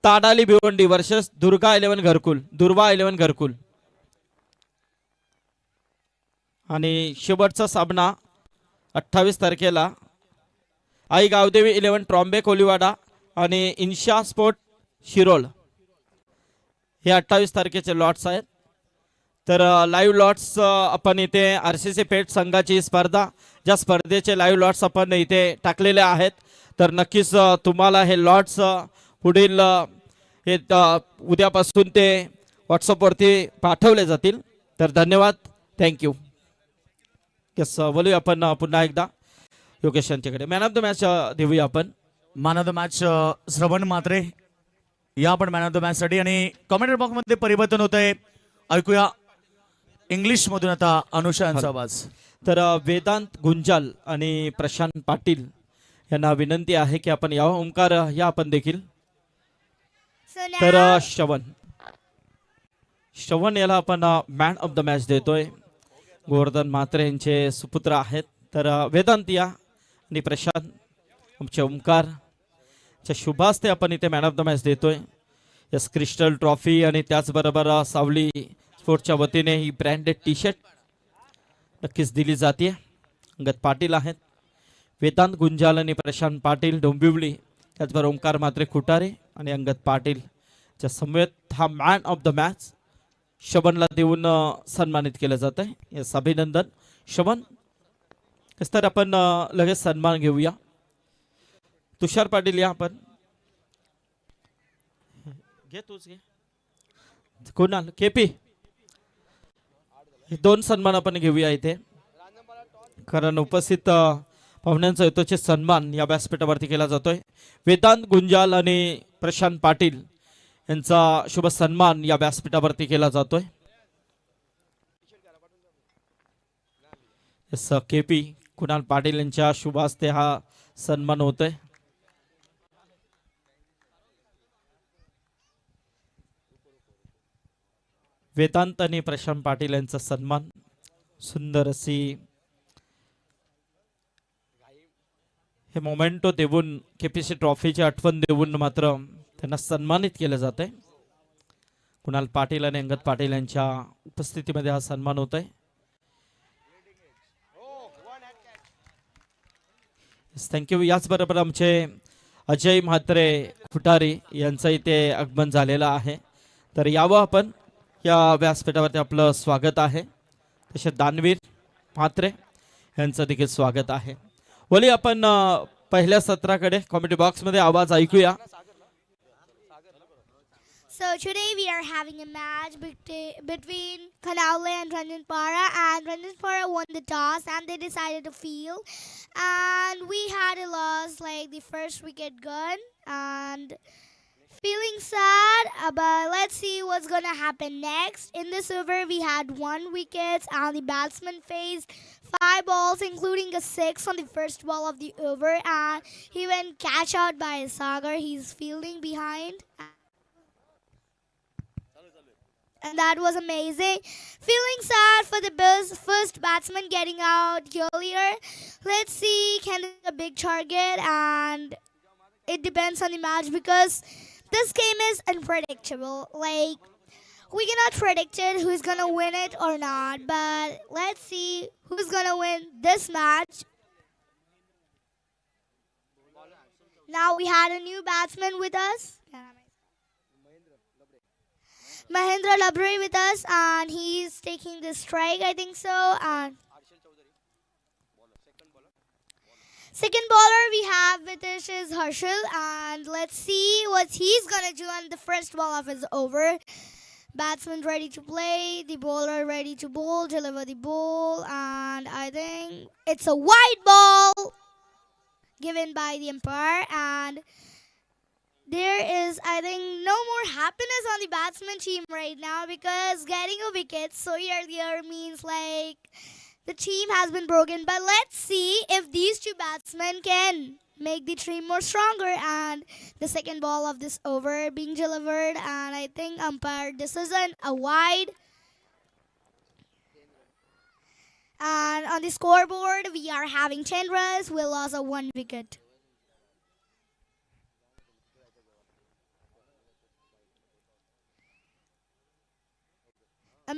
ताडाली Bhiwandi versus Durga 11 घरकुल, दुर्वा 11 घरकुल. आणि शेवटचा सामना 28 तारखेला आई गावदेवी 11 ट्रॉम्बे कोलीवाडा आणि इन्शा स्पोर्ट शिरोळ हे 28 तारखेचे लॉट्स आहेत. तर लाईव्ह लॉट्स आपण इथे RCC पेठ संघाची स्पर्धा, ज्या स्पर्धेचे लाईव्ह लॉट्स आपण इथे टाकलेले आहेत. तर नक्कीच तुम्हाला हे लॉट्स पुढील हे उद्यापासून ते व्हॉट्सअपवरती पाठवले जातील. तर धन्यवाद, थँक्यू. यस, बोलूया आपण पुन्हा एकदा योगेश यांच्याकडे. मॅन ऑफ द मॅच देऊया आपण. मॅन ऑफ द मॅच श्रवण म्हात्रे या आपण मॅन ऑफ द मॅच साठी. आणि कमेंट बॉक्स मध्ये परिवर्तन होत आहे, ऐकूया इंग्लिश मधून आता अनुषा यांचा आवाज. तर वेदांत गुंजाल आणि प्रशांत पाटील यांना विनंती आहे की आपण यावं. ओंकार या आपण देखील. तर श्रवण याला आपण मॅन ऑफ द मॅच देतोय. गोवर्धन म्हात्रे यांचे सुपुत्र आहेत. तर वेदांत या आणि प्रशांत आमचे ओंकार च्या शुभास्ते आपण इथे मॅन ऑफ द मॅच देतोय. यस, क्रिस्टल ट्रॉफी आणि त्याचबरोबर सावली स्पोर्ट्सच्या वतीने ही ब्रँडेड टी शर्ट नक्कीच दिली जाते. अंगद पाटील आहेत, वेदांत गुंजाल आणि प्रशांत पाटील डोंबिवली, त्याचबरोबर ओंकार म्हात्रे खुटारे आणि अंगद पाटील च्या समवेत हा मॅन ऑफ द मॅच शबनला देऊन सन्मानित केलं जात आहे. यस, अभिनंदन शबन. तर आपण लगेच सन्मान घेऊया. तुषार पाटील या आपण. घे तूच घे. कोणाल केपी, दोन सन्मान आपण घेऊया इथे, कारण उपस्थित पाहुण्यांचा यथोचित सन्मान या व्यासपीठावरती केला जातोय. वेदांत गुंजाल आणि प्रशांत पाटील यांचा शुभ सन्मान या व्यासपीठावरती केला जातोय. केपी कुणाल पाटील यांच्या शुभ हस्ते हा सन्मान होतोय. वेदांत आणि प्रशांत पाटील यांचा सन्मान सुंदर अशी हे मोमेंटो देऊन केपीसी ट्रॉफीची आठवण देऊन मात्र त्यांना सन्मानित केलं जात आहे. कुणाल पाटील आणि अंगद पाटील यांच्या उपस्थितीमध्ये हा सन्मान होत आहे. थँक्यू. याचबरोबर आमचे अजय म्हात्रे खुटारी यांचं इथे आगमन झालेलं आहे. तर यावं आपण. या व्यासपीठावरती आपलं स्वागत आहे. तसे दानवीर म्हात्रे यांचं देखील स्वागत आहे. बोली आपण पहिल्या सत्राकडे कॉमेंट बॉक्स मध्ये आवाज ऐकूया. So today we are having a match between Kanaule and Ranjanpara, and Ranjanpara won the toss and they decided to field, and we had a loss like the first wicket gone, and feeling sad, but let's see what's gonna happen next. In this over we had 1 wicket and the batsman faced 5 balls including a 6 on the first ball of the over, and he went catch out by Sagar. He's fielding behind. And that was amazing. Feeling sad for the first batsman getting out earlier. Let's see, can it be a big target, and it depends on the match because this game is unpredictable. Like, we cannot predict it who's gonna win it or not, but let's see who's gonna win this match. Now we had a new batsman with us. Mahendra Labri with us, and he's taking the strike, I think so. And second bowler we have with us is Harshal, and let's see what he's gonna do on the first ball of his over. Batsman ready to play, the bowler ready to bowl, deliver the ball, and I think it's a wide ball given by the umpire, and there is, I think, no more happiness on the batsman team right now because getting a wicket so earlier means like the team has been broken. But let's see if these two batsmen can make the team more stronger. And the second ball of this over being delivered, and I think umpire decision a wide. And on the scoreboard we are having 10 runs. We lost a 1 wicket.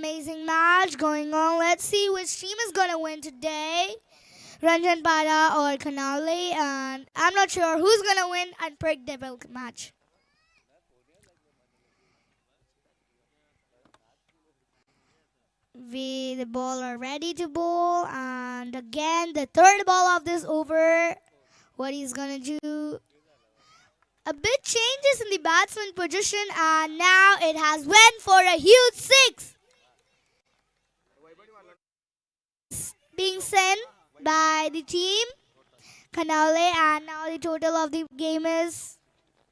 amazing match going on. Let's see which team is gonna win today. Ranjan Pada or Kanali, and I'm not sure who's gonna win unpredictable match. The ball are ready to bowl, and again the third ball of this over. What he's gonna do? A bit changes in the batsman position, and now it has went for a huge six. Being sent by the team Kanale, and now the total of the game is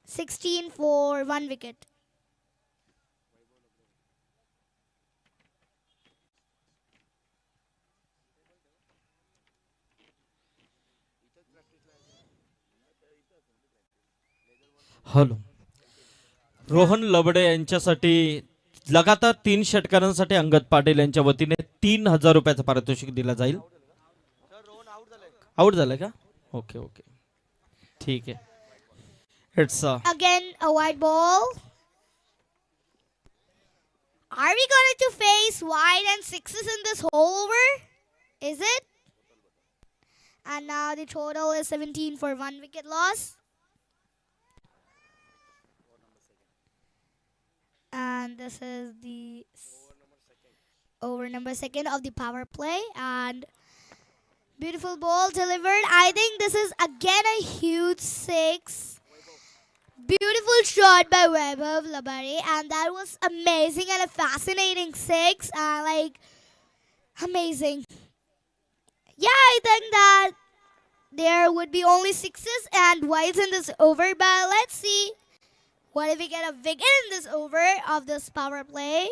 16 for 1 wicket. Hello Rohan Labade यांच्यासाठी लगातार 3 षटकारांसाठी अंगद पाटील यांच्या वतीने 3000 रुपयाचं पारितोषिक दिला जाईल. Out झालं का? ओके ओके ठीक आहे. It's Again, a white ball. Are we going to face wide and sixes in this whole over? Is it? And now the total is 17 for 1 wicket loss. And this is the over number second of the power play. And beautiful ball delivered. I think this is again a huge six. Beautiful shot by Vaibhav Labari, and that was amazing and a fascinating six. Like amazing. Yeah, I think that there would be only sixes and wides in this over, but let's see. What if we get a wicket in this over of this power play?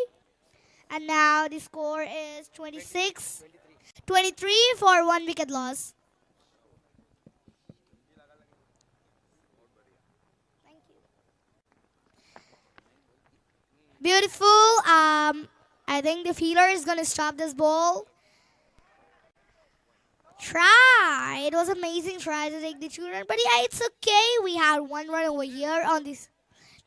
And now the score is 23 for 1 wicket loss. Thank you. Beautiful. I think the fielder is going to stop this ball. Try. It was amazing try to take the 2-run, but yeah, it's okay. We had 1 run over here on this.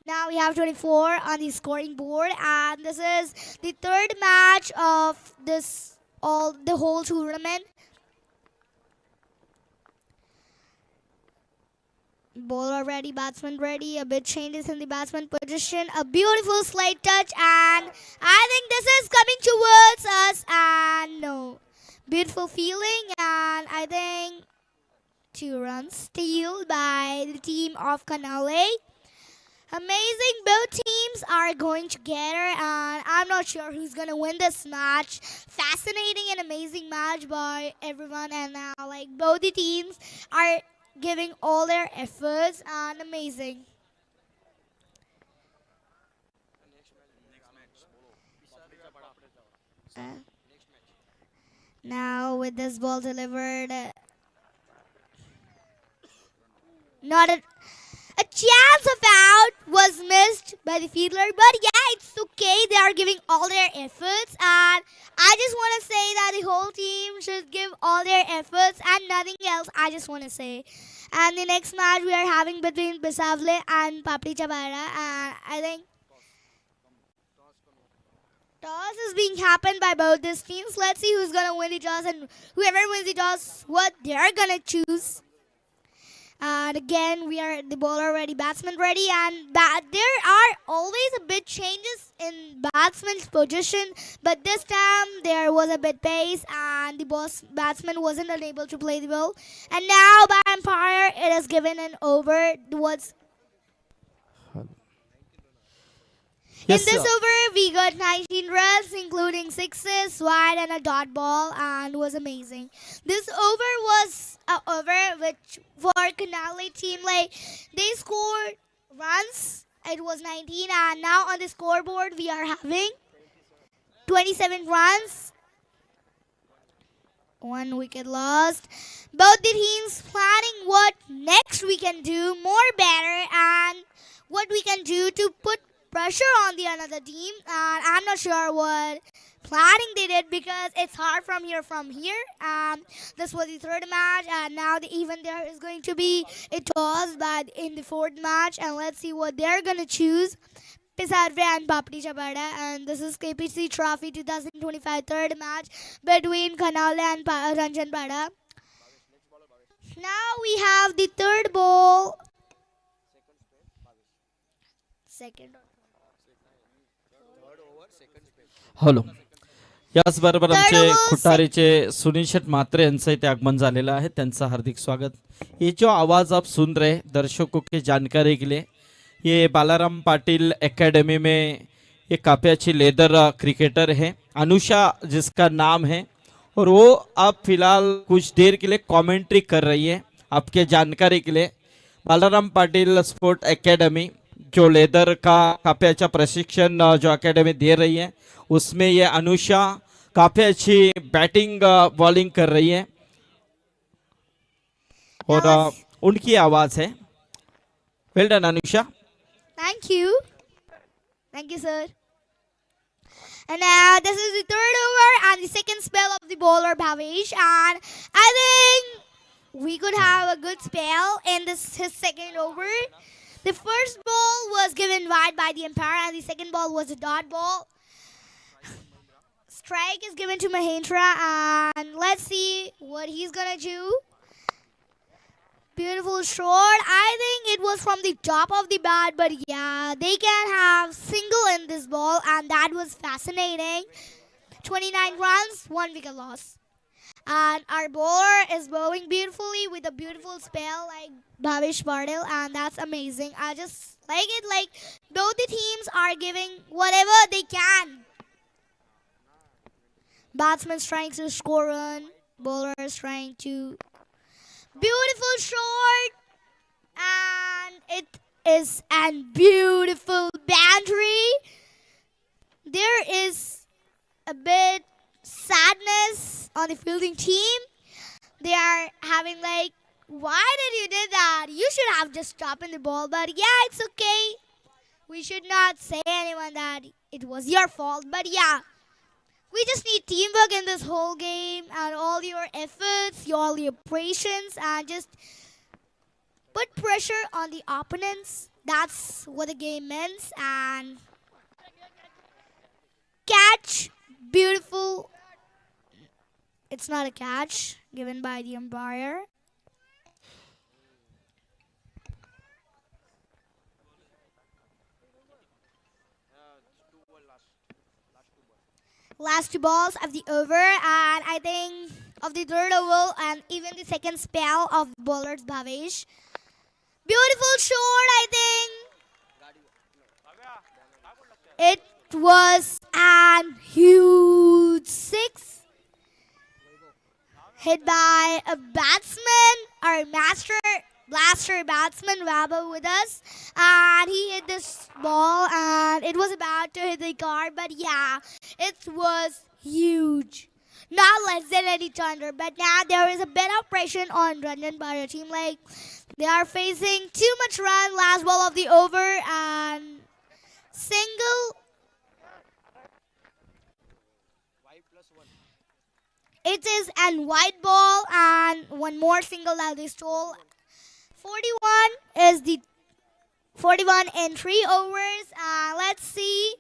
Now we have 24 on the scoring board, and this is the third match of the whole tournament. Bowler ready, batsman ready. A bit changes in the batsman position. A beautiful slight touch, and I think this is coming towards us, and no. Beautiful feeling, and I think 2 runs steal by the team of Kanale. Amazing, both teams are going together, and I'm not sure who's going to win this match. Fascinating and amazing match by everyone, and now like both the teams are giving all their efforts, and amazing. Now with this ball delivered, not a chance of out was missed by the fielder, but yeah, it's okay. They are giving all their efforts, and I just want to say that the whole team should give all their efforts and nothing else. I just want to say. And the next match we are having between Bisavle and Papri Chabara, and I think toss is being happened by both these teams. Let's see who's gonna win the toss, and whoever wins the toss, what they're gonna choose. And again, we are the bowler ready, batsman ready, and there are always a bit changes in batsman's position, but this time there was a bit pace, and the batsman wasn't unable to play the ball. And now by umpire, it is given an over towards. In Yes, this sir. over, we got 19 runs, including sixes, wide, and a dot ball, and was amazing. This over was a over which for Canale team, like they scored runs. It was 19, and now on the scoreboard we are having 27 runs. 1 wicket lost. Both the teams planning what next we can do more better, and what we can do to put pressure on the another team, and I'm not sure what planning they did because it's hard from here. This was the third match, and now even there is going to be a toss but in the fourth match, and let's see what they're gonna choose. Pisarve and Papdi Chapada, and this is KPC Trophy 2025 third match between Khanale and Ranjan Pada. Now we have the third ball. Second. Hello. याचबरोबर Third आमचे over, खुटारीचे Sunil शेठ म्हात्रे यांचं इथे आगमन झालेलं आहे. त्यांचं हार्दिक स्वागत. ये जो आवाज़ आप सुन रहे दर्शकों के जानकारी के लिए, ये बालाराम पाटिल एकेडमी में ये काफ़ी अच्छी लेदर क्रिकेटर है, अनुषा जिसका नाम है, और वो अब फिलहाल कुछ देर के लिए कमेंट्री कर रही है. आपके जानकारी के लिए बालाराम पाटिल स्पोर्ट एकेडमी जो लेदर का काफ़ी अच्छा प्रशिक्षण जो एकेडमी दे रही है, उसमें ये अनुषा काफ़ी अच्छी बैटिंग बॉलिंग कर रही है और उनकी आवाज़ है. Well done Anusha. Thank you. Thank you, sir. And now this is the third over and the second spell of the bowler Bhavesh. And I think we could have a good spell in this his second over. The first ball was given wide by the umpire and the second ball was a dot ball. Strike is given to Mahendra and let's see what he's gonna do. Beautiful shot. I think it was from the top of the bat, but yeah, they can have single in this ball, and that was fascinating. 29 runs, 1 wicket loss. And our bowler is bowling beautifully with a beautiful spell like Bhavesh Patil, and that's amazing. I just like it. Like both the teams are giving whatever they can. Batsman's trying to score run, bowler is trying to. Beautiful shot, and it is a beautiful boundary. There is a bit sadness on the fielding team. They are having like, why did you do that? You should have just stopped in the ball, but yeah, it's okay. We should not say anyone that it was your fault, but yeah. We just need teamwork in this whole game and all your efforts, all your patience, and just put pressure on the opponents. That's what the game means. And catch, beautiful. It's not a catch given by the umpire. Last two balls of the over, and I think of the third over and even the second spell of bowlers Bhavesh. Beautiful shot, I think. It was a huge six hit by a batsman, our master blaster batsman Wabba with us, and he hit this ball and it was about to hit the guard, but yeah, it was huge. Not less than any thunder, but now there is a bit of pressure on Ranjan Pada team. Like they are facing too much run. Last ball of the over and single. It is a white ball and one more single that they stole. 41 is the 41 in 3 overs. Let's see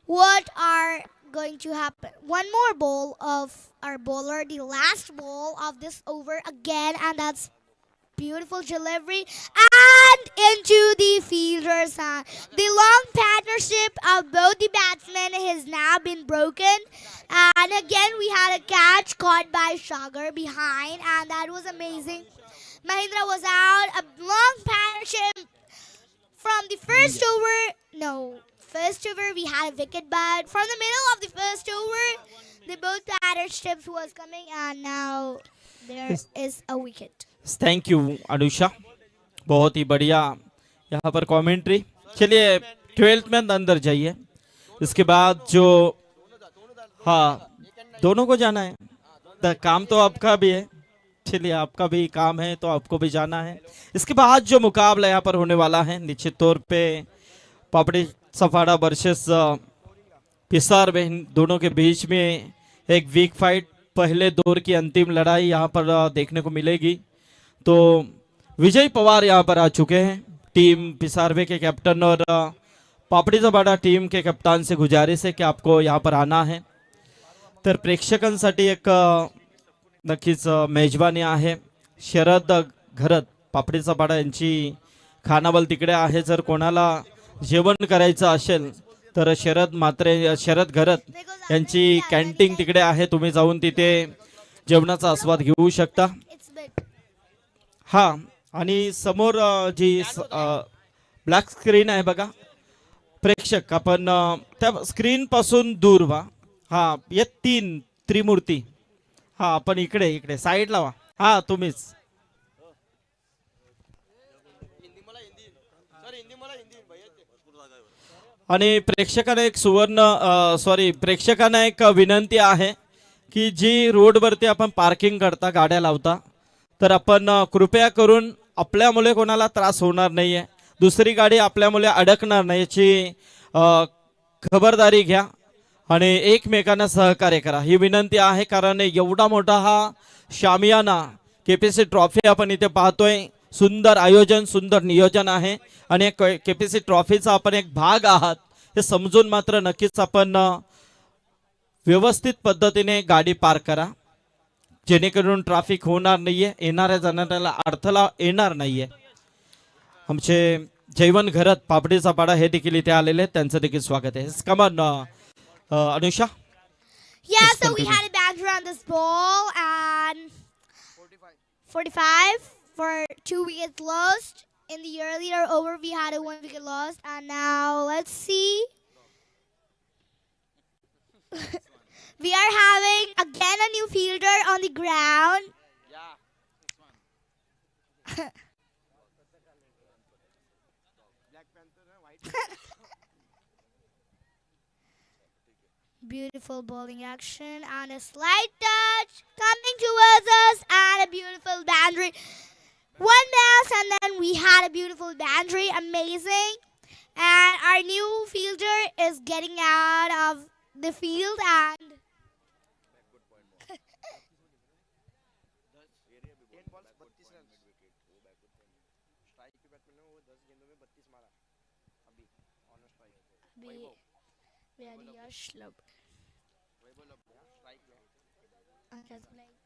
what are going to happen. One more ball of our bowler, the last ball of this over again, and that's beautiful delivery and into the fielders. The long partnership of both the batsmen has now been broken, and again we had a catch caught by Sagar behind, and that was amazing. Mahindra was out. A long partnership from the first over. No, first over we had a wicket, but from the middle of the first over, the both partnerships was coming, and now there is a wicket. Thank you Anusha, बहुत ही बढ़िया यहाँ पर commentary. चलिए 12th में अंदर जाइए. इसके बाद जो हाँ दोनों को जाना है. काम तो आपका भी है, चलिए आपका भी काम है तो आपको भी जाना है. इसके बाद जो मुकाबला यहाँ पर होने वाला है, निश्चित तौर पे पापड़ी सफाड़ा वर्सेस पिसार बहन दोनों के बीच में एक वीक फाइट, पहले दौर की अंतिम लड़ाई यहाँ पर देखने को मिलेगी. तो विजय पवार यहाँ पर आ चुके हैं, टीम पिसारवे के कैप्टन, और पापड़ी जबाड़ा टीम के कप्तान से गुजारिश है की आपको यहाँ पर आना है. तर प्रेक्षकांसाठी एक नक्कीच मेजबानी आहे. शरद घरत पापडी जबाड़ा यांची खानावळ तिकडे आहे. जर कोणाला जेवण करायचं असेल तर शरद घरत यांची कॅन्टीन तिकडे आहे. तुम्ही जाऊन तिथे जेवणाचा आस्वाद घेऊ शकता. It's big. हा आणि समोर जी ब्लॅक स्क्रीन आहे बघा, प्रेक्षक आपण त्या स्क्रीन पासून दूर व्हा. हा या 3 त्रिमूर्ती, हा आपण इकडे इकडे साईडला व्हा. हा तुम्हीच. आणि प्रेक्षकांना एक विनंती आहे की जी रोडवरती आपण पार्किंग करता, गाड्या लावता, तर आपण कृपया करून आपल्यामुळे कोणाला त्रास होणार नाहीये, दुसरी गाडी आपल्यामुळे अडकणार नाही याची खबरदारी घ्या आणि एकमेकांना सहकार्य करा ही विनंती आहे. कारण एवढा मोठा हा शामियाना केपीसी ट्रॉफी आपण इथे पाहतोय. सुंदर आयोजन, सुंदर नियोजन आहे आणि केपीसी ट्रॉफीचा आपण एक भाग आहात हे समजून मात्र नक्कीच आपण व्यवस्थित पद्धतीने गाडी पार्क करा, जेणेकरून ट्रॅफिक होणार नाहीये, येणाऱ्या जाणाऱ्याला अडथळा येणार नाहीये. आमचे जैवन घरत पापडी जबाड़ा हे देखील इथे आलेले आहेत, त्यांचं देखील स्वागत आहे. कमान Anusha. Yeah, so we had a boundary on this ball and 45 for 2 wickets lost. In the earlier over, we had a 1 wicket lost, and now let's see. We are having again a new fielder on the ground. Beautiful bowling action and a slight touch coming towards us and a beautiful boundary. One bounce and then we had a beautiful boundary. Amazing. And our new fielder is getting out of the field and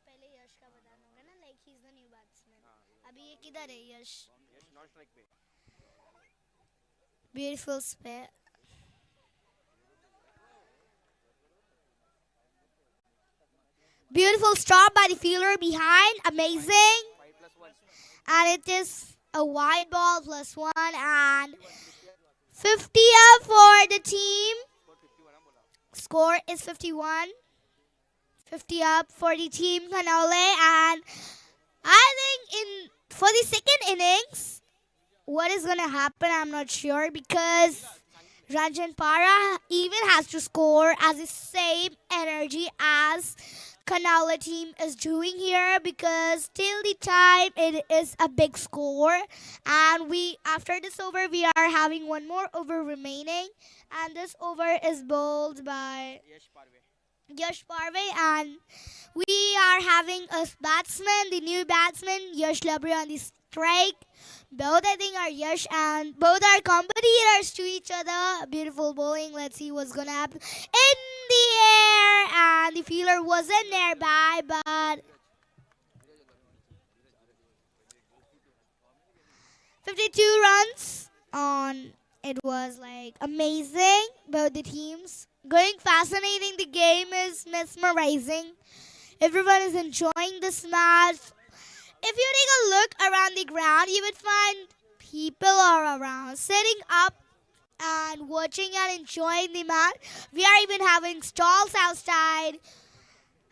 पहले यश का बताना होगा ना, like he's the new batsman. अभी ये किधर है यश? Beautiful spare. Beautiful stop by the fielder behind. Amazing. And it is a wide ball +1 and 50 up for the team. Score is 51. 50 up for the team Canole, and I think for the second innings, what is gonna happen, I'm not sure, because Ranjan Para even has to score as the same energy as Canale team is doing here, because till the time it is a big score, and after this over we are having one more over remaining, and this over is bowled by Yash Parve, and we are having a batsman, the new batsman, Yash Labri on the strike. Both I think are Yash and both are competitors to each other. Beautiful bowling. Let's see what's gonna happen. In the air, and the fielder wasn't nearby, but 52 runs on. It was like amazing. Both the teams going fascinating. The game is mesmerizing. Everyone is enjoying this match. If you take a look around the ground, you would find people are around sitting up and watching and enjoying the match. We are even having stalls outside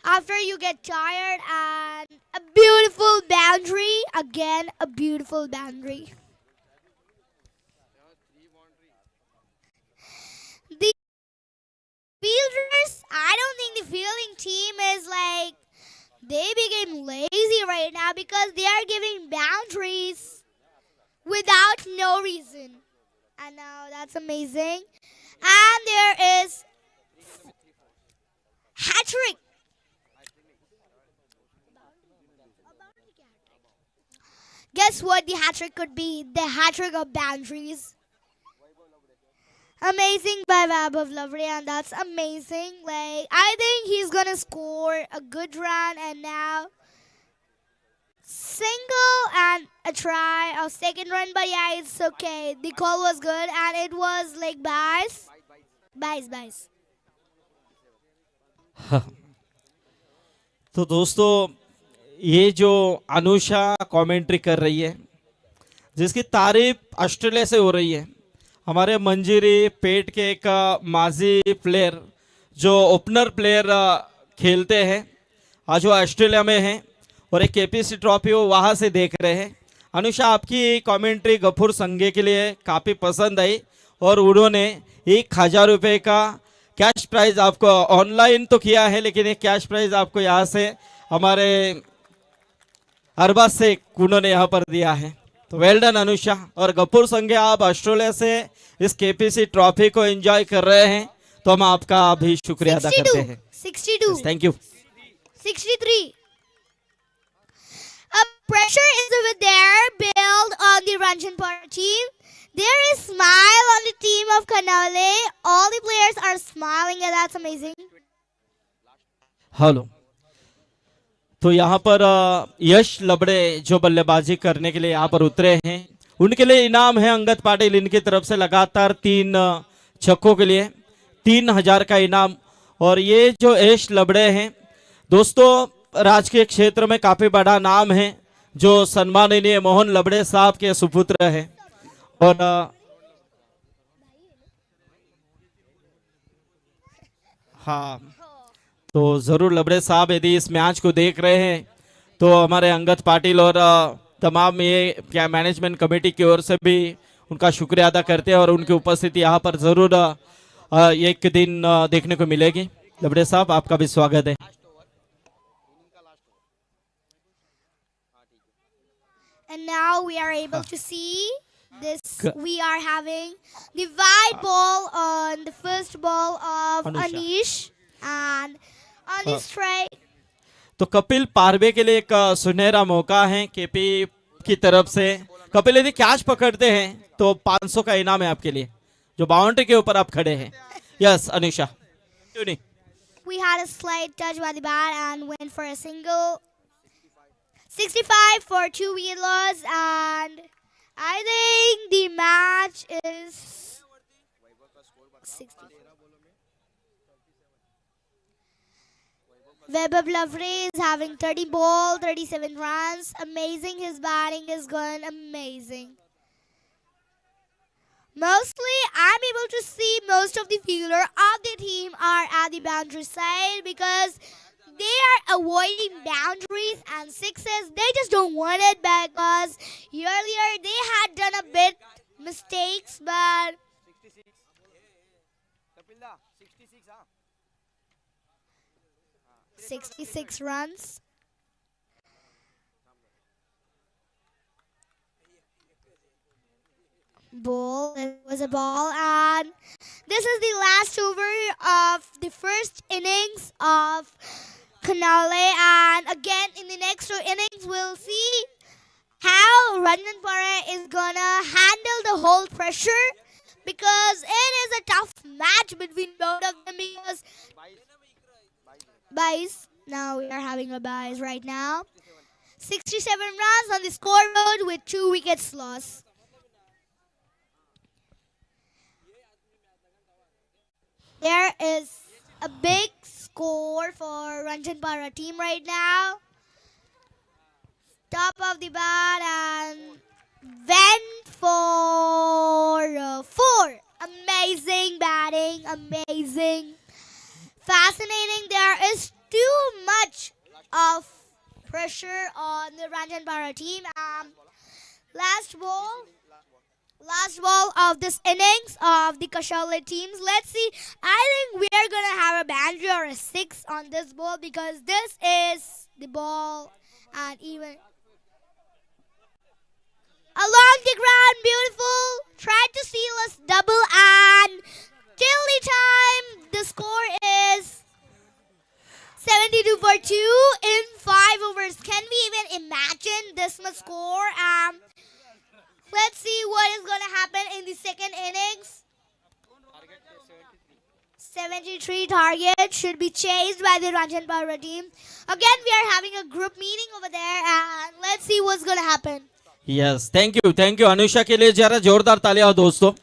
after you get tired, and a beautiful boundary. Again, a beautiful boundary. The fielders, I don't think the fielding team is like, they became lazy right now because they are giving boundaries without no reason. And now that's amazing. And there is hat-trick. Guess what the hat-trick could be? The hat-trick of boundaries. Amazing by Vaibhav Lavre, and that's amazing. Like, I think he's gonna score a good run, and now single and a try of second run, but yeah, it's okay. The call was good, and it was like buys. तो दोस्तों, ये जो Anusha commentary कर रही है, जिसकी तारीफ Australia से हो रही है, हमारे मंजीरी पेट के एक माजी प्लेयर जो ओपनर प्लेयर खेलते हैं, आज वो ऑस्ट्रेलिया में हैं और एक केपीसी ट्रॉफी वो वहाँ से देख रहे हैं। अनुषा, आपकी कमेंट्री गफूर संघे के लिए काफ़ी पसंद आई और उन्होंने 1,000 रुपये का कैश प्राइज आपको ऑनलाइन तो किया है, लेकिन ये कैश प्राइज आपको यहाँ से हमारे अरबाज से उन्होंने यहाँ पर दिया है। तो वेल डन अनुषा। और गफूर संघे, आप ऑस्ट्रेलिया से इस केपीसी ट्रॉफी को एंजॉय कर रहे हैं, तो हम आपका भी शुक्रिया अदा करते हैं। 62. Thank you. 63. A pressure is over there built on the Ranjanpura team. There is smile on the team of Kanale. All the players are smiling, and that's amazing. Hello. तो यहाँ पर यश लबड़े जो बल्लेबाजी करने के लिए यहाँ पर उतरे हैं, उनके लिए इनाम है अंगद पाटिल, इनकी तरफ से लगातार 3 छक्कों के लिए 3,000 का इनाम। और ये जो यश लबड़े हैं दोस्तों, राजकीय क्षेत्र में काफ़ी बड़ा नाम है, जो सम्माननीय मोहन लबड़े साहब के सुपुत्र हैं। और हाँ, तो ज़रूर लबड़े साहब यदि इस मैच को देख रहे हैं तो हमारे अंगद पाटिल और तमाम ये क्या मैनेजमेंट कमेटी की ओर से भी उनका शुक्रिया अदा करते हैं और उनकी उपस्थिति यहाँ पर ज़रूर एक दिन देखने को मिलेगी। लबड़े साहब, आपका भी स्वागत है। And now we are able to see this. We are having the wide ball on the first ball of Anish, and on the strike. तो कपिल पारवे के लिए एक सुनहरा मौका है केपी की तरफ से। कपिल, यदि कैच पकड़ते हैं तो 500 का इनाम है आपके लिए, जो बाउंड्री के ऊपर आप खड़े हैं। Yes Anusha. We had a slight touch by the bat and went for a single. 65 for 2 wicket loss, and I think the match is 60. Vaibhav Lavre is having 30 ball, 37 runs. Amazing, his batting is going amazing. Mostly, I'm able to see most of the fielder of the team are at the boundary side because they are avoiding boundaries and sixes. They just don't want it because earlier they had done a bit mistakes, but 66 runs. Ball. It was a ball, and this is the last over of the first innings of Kanale. And again, in the next 2 innings, we'll see how Ranjanpura is gonna handle the whole pressure, because it is a tough match between both of them. Because buys. Now we are having a buys right now. 67 runs on the scoreboard with 2 wickets lost. There is a big score for Ranjanpura team right now. Top of the bat and went for 4. Amazing batting, amazing. Fascinating. There is too much of pressure on the Ranjanpura team. Last ball of this innings of the Kashaule teams. Let's see. I think we are going to have a boundary or a 6 on this ball, because this is the ball, and even along the ground, beautiful. Tried to steal us double, and till the time, the score is 72 for 2 in 5 overs. Can we even imagine this much score? Let's see what is going to happen in the second innings. 73 targets should be chased by the Ranjan Power team. Again, we are having a group meeting over there, and let's see what's going to happen. Yes thank you Anusha के लिए जरा जोरदार तालियां दोस्तों।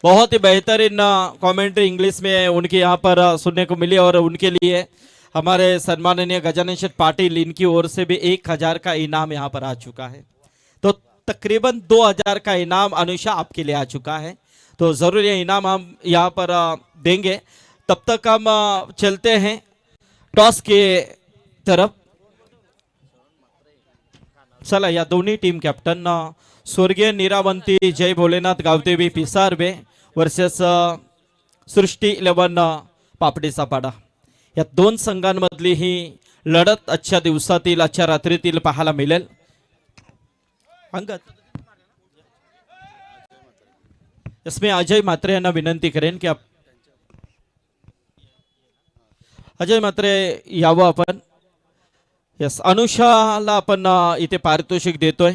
बहुत ही बेहतरीन commentary English में उनके यहाँ पर सुनने को मिली और उनके लिए हमारे सम्माननीय गजानन शेठ पाटिल इनकी ओर से भी 1000 का इनाम यहाँ पर आ चुका है। तो तकरीबन 2000 का इनाम अनुषा आपके लिए आ चुका है। तो ज़रूर ये इनाम हम यहाँ पर देंगे। तब तक हम चलते हैं टॉस के तरफ। चला या दोन्ही टीम कॅप्टन स्वर्गीय नीरावंती जय भोलेनाथ गावदेवी पिसारबे वर्सेस सृष्टी 11 पापडीचा पाडा। या दोन संघांमधली ही लढत आजच्या दिवसातील आजच्या रात्रीतील पाहायला मिळेल। अंगद इसमें अजय मात्रे यांना विनंती करेन की अजय मात्रे यावं आपण। यस अनुषाला आपण इथे पारितोषिक देतोय।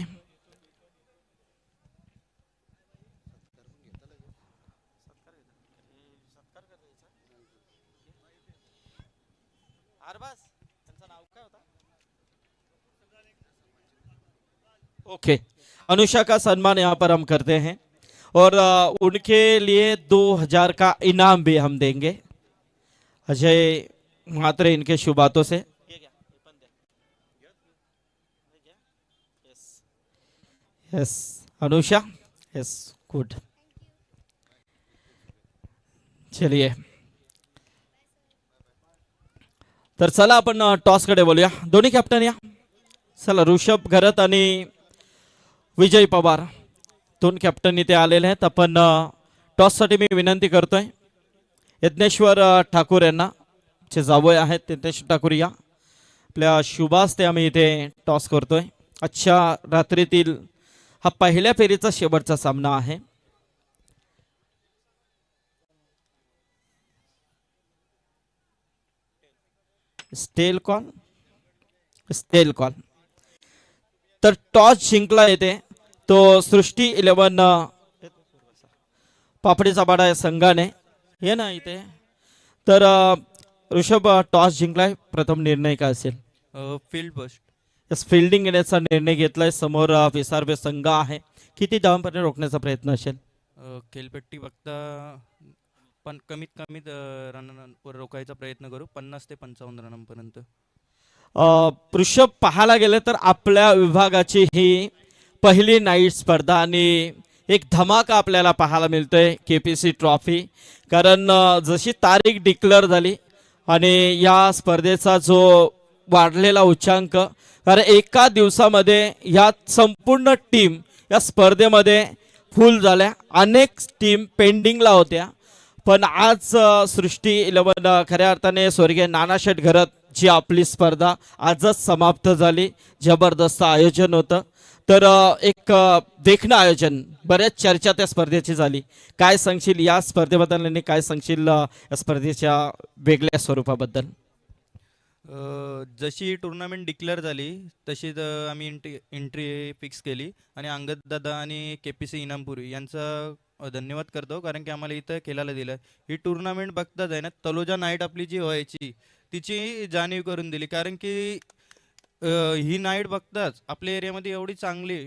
ओके अनुषा का सम्मान यहाँ पर हम करते हैं और उनके लिए 2000 का इनाम भी हम देंगे अजय मात्रे इनके शुभ हाथों से। Yes Anusha yes good. चलिए तर चला आपण टॉस कडे बोलूया। दोन्ही कॅप्टन या। चला ऋषभ घरत आणि विजय पवार दोन कॅप्टन इथे आलेले आहेत। आपण टॉस साठी मी विनंती करतोय यज्ञेश्वर ठाकूर यांना जे जावई आहेत यज्ञेश्वर ठाकूर या आपल्या शुभास्ते आम्ही इथे टॉस करतोय। आजच्या रात्रीतील हा पहिल्या फेरीचा शेवटचा सामना आहे। स्टेल कॉल तर टॉस जिंकला येते तो सृष्टी 11 पापडीचा पाडा या संघाने हे ना इथे। तर ऋषभ टॉस जिंकलाय प्रथम निर्णय काय असेल? Field first. यस फिल्डिंग घेण्याचा निर्णय घेतलाय। समोर विसारबे संघ आहे। किती धावांपर्यंत रोखण्याचा प्रयत्न असेल? खेळपट्टी बघता पण कमीत कमी रन रोखायचा प्रयत्न करू 50 ते 55 रनांपर्यंत। ऋषभ पाहायला गेले तर आपल्या विभागाची ही पहिली नाईट स्पर्धा आणि एक धमाका आपल्याला पाहायला मिळतोय केपीसी ट्रॉफी। कारण जशी तारीख डिक्लेअर झाली आणि या स्पर्धेचा जो वाढलेला उच्चांक कारण एका दिवसामध्ये या संपूर्ण टीम या स्पर्धेमध्ये फुल झाल्या। अनेक टीम पेंडिंगला होत्या पण आज सृष्टी 11 खऱ्या अर्थाने स्वर्गीय नानाशेठ घरत जी आपली स्पर्धा आजच समाप्त झाली। जबरदस्त आयोजन होतं। तर एक देखणं आयोजन बऱ्याच चर्चा त्या स्पर्धेची झाली। काय सांगशील या स्पर्धेबद्दल आणि काय सांगशील या स्पर्धेच्या वेगळ्या स्वरूपाबद्दल? जशी टुर्नामेंट डिक्लेअर झाली तशीच आम्ही एंट्री फिक्स केली आणि अंगद दादा आणि केपीसी इनामपुरी यांचा धन्यवाद करतो कारण की आम्हाला इथं खेळायला दिलं। ही टुर्नामेंट बघताच आहे ना तलोजा नाईट आपली जी व्हायची तिची जाणीव करून दिली कारण की ही नाईट बघताच आपल्या एरियामध्ये एवढी चांगली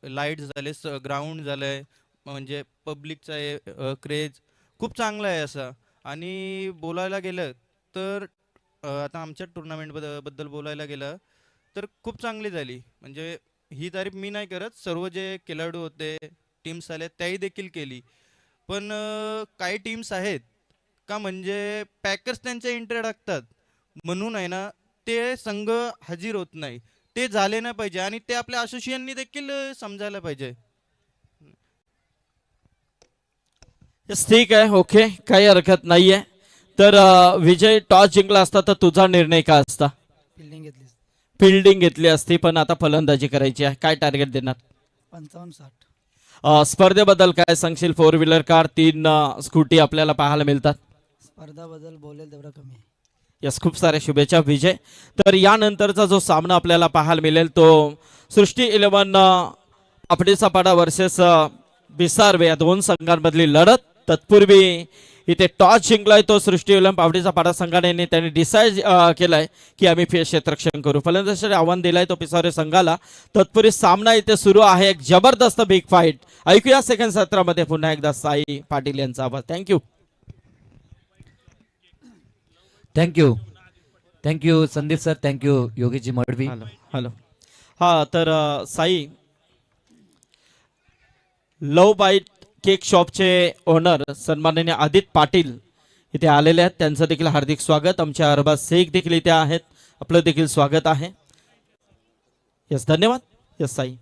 लाईट्स झाले ग्राउंड झालंय म्हणजे पब्लिकचा क्रेज खूप चांगला आहे असा। आणि बोलायला गेलं तर आता आमच्या टुर्नामेंट बद्दल बोलायला गेलं तर खूप चांगली झाली। म्हणजे ही तारीफ मी नाही करत सर्व जे खेळाडू होते टीम्स आले त्याही देखील केली। पण काही टीम्स आहेत का म्हणजे पॅकर्स त्यांच्या एंट्री टाकतात म्हणून आहे ना ते संघ हजीर होत नाही। ते झाले नाही पाहिजे आणि ते आपल्या असोसिएशननी देखील समजायला पाहिजे। ठीक आहे ओके काही हरकत नाहीये। तर विजय टॉस जिंकला असता तर तुझा निर्णय काय असता? फिल्डिंग घेतली असती पण आता फलंदाजी करायची आहे। काय टार्गेट देणार? 55-60। स्पर्धेबद्दल काय सांगशील? 4 व्हीलर कार 3 स्कूटी आपल्याला पाहायला मिळतात। स्पर्धाबद्दल बोलेल तेवढं कमी आहे। यस खूप साऱ्या शुभेच्छा विजय। तर यानंतरचा जो सामना आपल्याला पाहायला मिळेल तो सृष्टी 11 पापडीचा पाडा वर्सेस बिसारवे या दोन संघांमधली लढत। तत्पूर्वी इथे टॉस जिंकलाय तो सृष्टी उलम पावडीचा पाडा संघाने त्यांनी डिसाईड केलाय की आम्ही क्षेत्ररक्षण करू. फलंदाजासाठी आव्हान दिलाय तो पिसावरे संघाला. तत्पूर्वी सामना इथे सुरू आहे. एक जबरदस्त बिग फाईट. ऐकूया सेकंड सत्रामध्ये पुन्हा एकदा साई पाटील यांचा आवाज. Thank you. Thank you thank you Sandeep sir, thank you Yogiji Madvi. Hello hello. हा तर साई, लव बाईट केक शॉपचे ओनर सन्माननीय आदित्य पाटील इथे आलेले आहेत. त्यांचं देखील हार्दिक स्वागत. आमचे अरबाज शेख देखील इथे आहेत. आपलं देखील स्वागत आहे. यस, धन्यवाद. यस साई.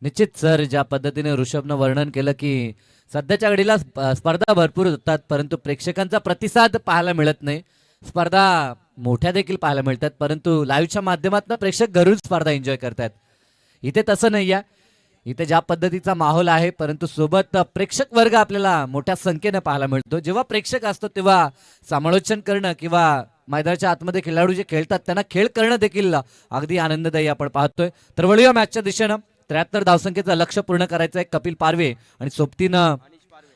निश्चित सर, ज्या पद्धतीने ऋषभनं वर्णन केलं की सध्याच्या घडीला स्पर्धा भरपूर होतात परंतु प्रेक्षकांचा प्रतिसाद पाहायला मिळत नाही. स्पर्धा मोठ्या देखील पाहायला मिळतात परंतु लाईव्हच्या माध्यमातून प्रेक्षक घरून स्पर्धा एन्जॉय करतात. इथे तसं नाही आहे. इथे ज्या पद्धतीचा माहोल आहे परंतु सोबत प्रेक्षक वर्ग आपल्याला मोठ्या संख्येने पाहायला मिळतो. जेव्हा प्रेक्षक असतो तेव्हा समालोचन करणं किंवा मैदानाच्या आतमध्ये खेळाडू जे खेळतात त्यांना खेळ करणं देखील अगदी आनंददायी आपण पाहतोय. तर वळूया मॅचच्या दिशेनं. 73 धावसंख्येचं लक्ष्य पूर्ण करायचं आहे. कपिल पारवे आणि सोबतीनं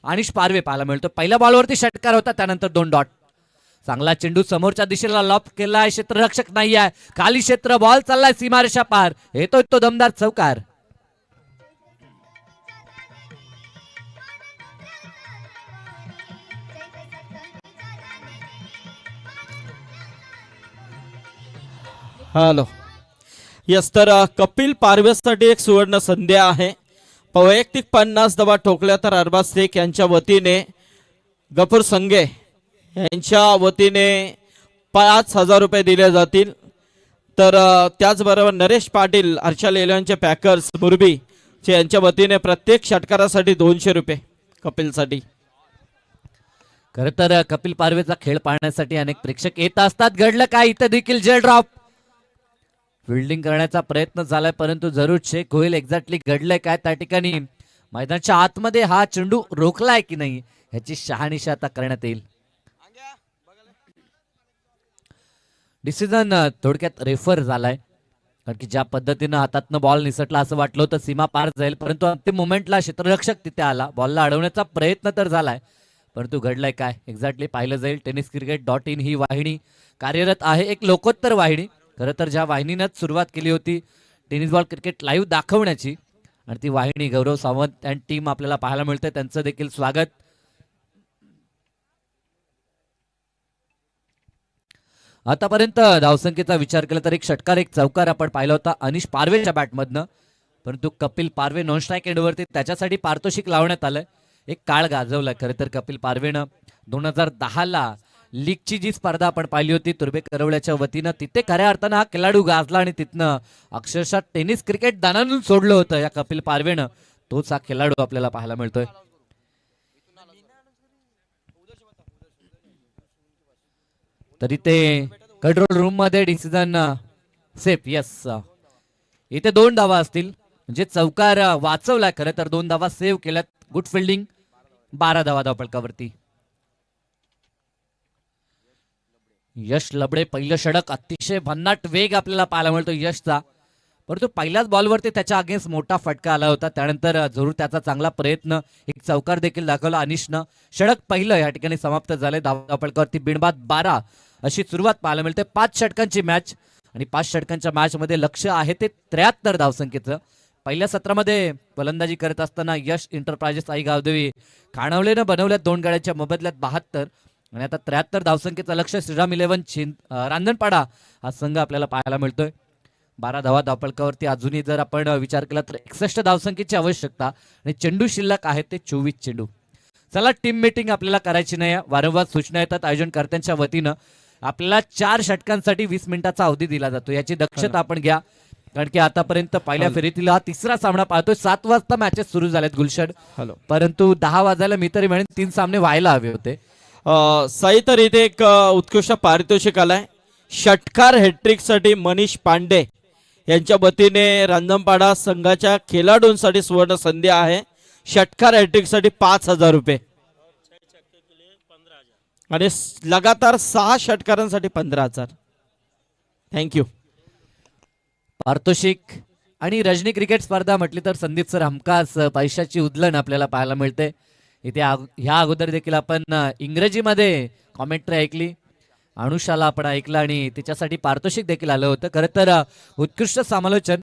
अनिश पारवे पाहायला मिळतो. पहिल्या बॉलवरती षटकार होता, त्यानंतर 2 डॉट. चांगला चेंडू समोरच्या दिशेला लॉप केलाय. क्षेत्ररक्षक नाही आहे, खाली क्षेत्र, बॉल चाललाय सीमारेषा पार. येतोय तो दमदार चौकार. हॅलो. यस, तर कपिल पारवेसाठी एक सुवर्ण संधी आहे. वैयक्तिक 50 धावा ठोकल्या तर अरबाज शेख यांच्या वतीने, गफूर संगे यांच्या वतीने 5,000 रुपये दिले जातील. तर त्याचबरोबर नरेश पाटील अर्चल इलेव्हनचे पॅकर्स मुरबी यांच्या वतीने प्रत्येक षटकारासाठी 200 रुपये कपिलसाठी. खरं तर कपिल पारवेचा खेळ पाहण्यासाठी अनेक प्रेक्षक येत असतात. घडलं काय इथं देखील जेल ड्रॉप. फिल्डिंग करण्याचा प्रयत्न झालाय परंतु जरूर चेक होईल एक्झॅक्टली घडलंय काय त्या ठिकाणी. मैदानाच्या आतमध्ये हा चेंडू रोखलाय की नाही ह्याची शहानिशा आता करण्यात येईल. डिसिजन थोडक्यात रेफर झालाय कारण की ज्या पद्धतीनं हातातनं बॉल निसटला असं वाटलं होतं सीमा पार जाईल परंतु अंतिम मोमेंटला क्षेत्ररक्षक तिथे आला. बॉलला अडवण्याचा प्रयत्न तर झालाय परंतु घडलाय काय एक्झॅक्टली पाहिलं जाईल. tenniscricket.in ही वाहिनी कार्यरत आहे, एक लोकोत्तर वाहिनी. खरं तर ज्या वाहिनीनंच सुरुवात केली होती टेनिस बॉल क्रिकेट लाईव्ह दाखवण्याची आणि ती वाहिनी गौरव सावंत अँड टीम आपल्याला पाहायला मिळते. त्यांचं देखील स्वागत. आतापर्यंत धावसंख्येचा विचार केला तर एक षटकार एक चौकार आपण पाहिला होता अनिश पारवेच्या बॅटमधनं परंतु कपिल पारवे नॉन स्ट्राईक एंडवरती त्याच्यासाठी पारितोषिक लावण्यात आलंय. एक काळ गाजवलाय खरं तर कपिल पारवेनं. 2010ला लीगची जी स्पर्धा आपण पाहिली होती तुर्बे करवल्याच्या वतीनं तिथे खऱ्या अर्थानं हा खेळाडू गाजला आणि तिथनं अक्षरशः टेनिस क्रिकेट दानातून सोडलं होतं या कपिल पारवेनं. तोच हा खेळाडू आपल्याला पाहायला मिळतोय. तरी ते कंट्रोल रूम मध्ये डिसिजन सेफ. यस, इथे 2 धावा असतील म्हणजे चौकार वाचवलाय. खरं तर 2 धावा सेव्ह केल्यात. Good fielding. 12 धावा धावफलकावरती. यश लबडे पहिलं षटक. अतिशय भन्नाट वेग आपल्याला पाहायला मिळतो यशचा परंतु पहिल्याच बॉलवरती त्याच्या अगेन्स्ट मोठा फटका आला होता. त्यानंतर जरूर त्याचा चांगला प्रयत्न, एक चौकार देखील दाखवला अनिशनं. षटक पहिलं या ठिकाणी समाप्त झाले. धावफलकावरती बिनबाद 12 अशी सुरुवात पाहायला मिळते. 5 षटकांची मॅच आणि 5 षटकांच्या मॅच मध्ये लक्ष आहे ते 73 धावसंख्येचं. पहिल्या सत्रामध्ये फलंदाजी करत असताना यश इंटरप्राइजेस आई गावदेवी खाणावलेनं बनवल्यात 2 गाड्यांच्या मोबदल्यात 72 आणि आता 73 धावसंख्येचं लक्ष श्रीराम 11 रांजणपाडा हा संघ आपल्याला पाहायला मिळतोय. 12 धावा धावफलकावरती अजूनही जर आपण विचार केला तर 61 धावसंख्येची आवश्यकता आणि चेंडू शिल्लक आहेत ते 24 चेंडू. चला, टीम मीटिंग आपल्याला करायची नाही. वारंवार सूचना येतात आयोजनकर्त्यांच्या वतीनं. आपल्याला 4 षटकांसाठी 20 मिनिटाचा अवधी दिला जातो. याची दक्षता आपण घ्या कारण की आतापर्यंत पहिल्या फेरीतील हा 3रा सामना पाहतोय. 7 वाजता मॅचेस सुरू झालेत गुलशन. हॅलो. परंतु 10 वाजायला मी तरी म्हणेन 3 सामने व्हायला हवे होते. साई, तर इथे एक उत्कृष्ट पारितोषिक आलाय. षटकार हॅट्रिक साठी मनीष पांडे यांच्या वतीने रांजणपाडा संघाच्या खेळाडूंसाठी सुवर्ण संधी आहे. षटकार हॅट्रिक साठी 5,000 रुपये आणि लगातार 6 षटकारांसाठी 15,000. थँक्यू. पारितोषिक आणि रजनी क्रिकेट स्पर्धा म्हटली तर संदीप सर हमखास पैशाची उधळण आपल्याला पाहायला मिळते. इथे ह्या अगोदर देखील आपण इंग्रजीमध्ये कॉमेंट्री ऐकली, अनुषाला आपण ऐकलं आणि तिच्यासाठी पारितोषिक देखील आलं होतं. खरं तर उत्कृष्ट समालोचन.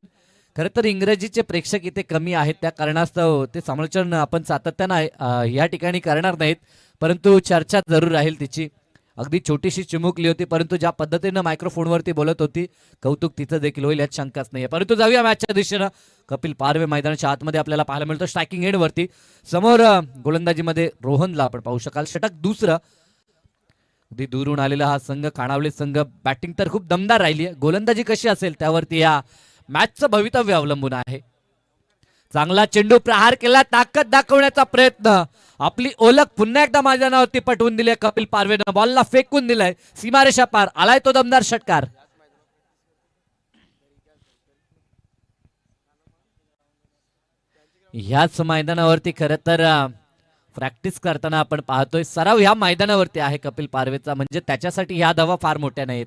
खरं तर इंग्रजीचे प्रेक्षक इथे कमी आहेत, त्या कारणास्तव ते समालोचन आपण सातत्यानं या ठिकाणी करणार नाहीत, परंतु चर्चा जरूर राहील तिची. अगदी छोटीशी चिमुकली होती, परंतु ज्या पद्धतीनं मायक्रोफोनवरती बोलत होती, कौतुक तिचं देखील होईल यात शंकाच नाही. परंतु जाऊया मॅचच्या दिशेनं. कपिल पारवे मैदानाच्या आतमध्ये आपल्याला पाहायला मिळतो, स्ट्रायकिंग एंडवरती. समोर गोलंदाजीमध्ये रोहनला आपण पाहू शकाल, षटक दुसरं. अगदी दूरून आलेला हा संघ, खाणावले संघ. बॅटिंग तर खूप दमदार राहिली आहे, गोलंदाजी कशी असेल त्यावरती या मॅचचं भवितव्य अवलंबून आहे. चांगला चेंडू, प्रहार केला, ताकद दाखवण्याचा प्रयत्न, आपली ओळख पुन्हा एकदा मैदानावरती पटवून दिली. कपिल पारवेनं बॉलला फेकून दिलाय, सीमारेषा पार आलाय तो दमदार षटकार. ह्याच मैदानावरती खरं तर प्रॅक्टिस करताना आपण पाहतोय, सराव ह्या मैदानावरती आहे कपिल पारवेचा, म्हणजे त्याच्यासाठी ह्या धावा फार मोठ्या नाहीत.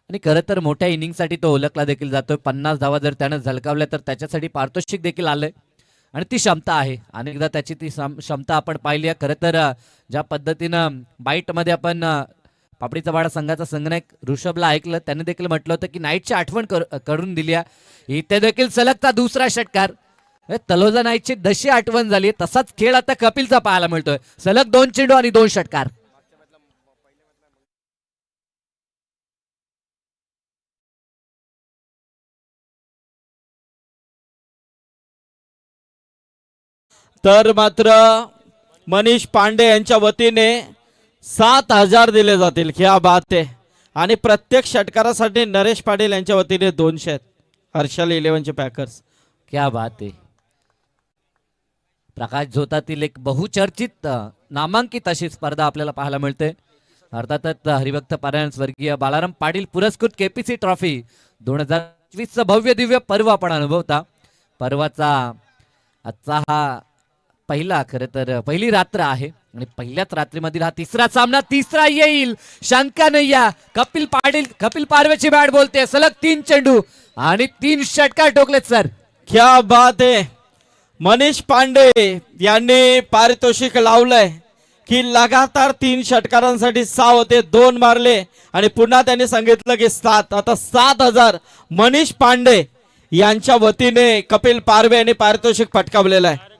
आणि खरं तर मोठ्या इनिंगसाठी तो ओळखला देखील जातोय. 50 धावा जर त्यानं झलकावल्या तर त्याच्यासाठी पारितोषिक देखील आलंय आणि ती क्षमता आहे. अनेकदा त्याची ती क्षमता आपण पाहिली आहे. खरं तर ज्या पद्धतीनं बाईटमध्ये आपण पापडीचा वाडा संघाचा संघनायक ऋषभला ऐकलं, त्याने देखील म्हटलं होतं की नाईटची आठवण करून दिली आहे. इथे देखील सलगता दुसरा षटकार. तलोजा नाईटची जशी आठवण झाली तसाच खेळ आता कपिलचा पाहायला मिळतोय. सलग 2 चेंडू आणि 2 षटकार. तर मात्र मनीष पांडे यांच्या वतीने 7,000 दिले जातील. क्या बात आहे. आणि प्रत्येक षटकारासाठी नरेश पाटील यांच्या वतीने 200 आहेत. हर्षल 11चे पॅकर्स. क्या बात आहे. प्रकाश झोतातील एक बहुचर्चित नामांकित अशी स्पर्धा आपल्याला पाहायला मिळते. अर्थातच हरिभक्त पारायण स्वर्गीय बालाराम पाटील पुरस्कृत केपीसी ट्रॉफी 2025 भव्य दिव्य पर्व आपण अनुभवता. पर्वाचा आजचा हा खरं तर पहिली रात्र आहे आणि पहिल्याच रात्रीमधील हा तिसरा सामना. तिसरा येईल, शंका नाही. कपिल पारवेची बॅट बोलते. सलग 3 चेंडू आणि 3 षटकार ठोकलेत सर. क्या बात आहे. मनीष पांडे यांनी पारितोषिक लावलंय की लगातार 3 षटकारांसाठी 6 होते, 2 मारले आणि पुन्हा त्यांनी सांगितलं की 7. आता 7,000 मनीष पांडे यांच्या वतीने कपिल पारवे यांनी पारितोषिक पटकावलेलं आहे.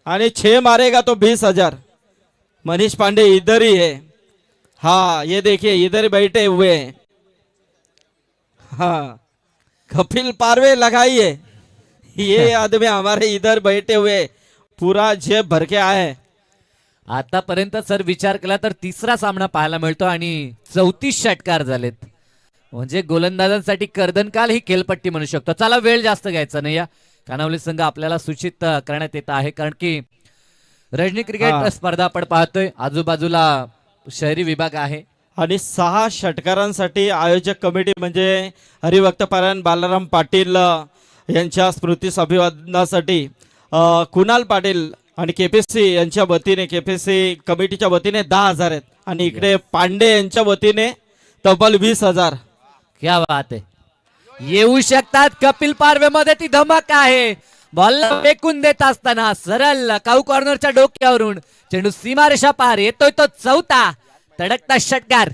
आणि 6 मारेगा तो 20,000. मनीष पांडे इधर ही है. हाँ ये देखिए इधर ही बैठे हुए हैं. हाँ कपिल पारवे लगाइए. ये आदमी हमारे इधर बैठे हुए पूरा जेब भर के आए. आतापर्यंत सर विचार केला तर तिसरा सामना पाहायला मिळतो आणि 34 षटकार झालेत. म्हणजे गोलंदाजांसाठी कर्दनकाल ही खेळपट्टी म्हणू शकतो. चला वेळ जास्त घ्यायचा नाही. या कानावली संघ आपल्याला सूचित करण्यात येत आहे, कारण की रजनी क्रिकेट स्पर्धा आपण पाहतोय. आजूबाजूला शहरी विभाग आहे आणि 6 षटकारांसाठी आयोजक कमिटी म्हणजे हरिभक्त पारायण बालाराम पाटील यांच्या स्मृती अभिवादनासाठी कुणाल पाटील आणि केपीसी यांच्या वतीने, केपीसी कमिटीच्या वतीने 10,000 आहेत आणि इकडे पांडे यांच्या वतीने तब्बल 20,000. क्या बात आहे. येऊ शकतात कपिल पारवे मध्ये ती धमक आहे. बॉल फेकून देत असताना सरळ काऊ कॉर्नरच्या डोक्यावरून चेंडू सीमारेषा पार. येतोय तो 4था तडकता षटकार.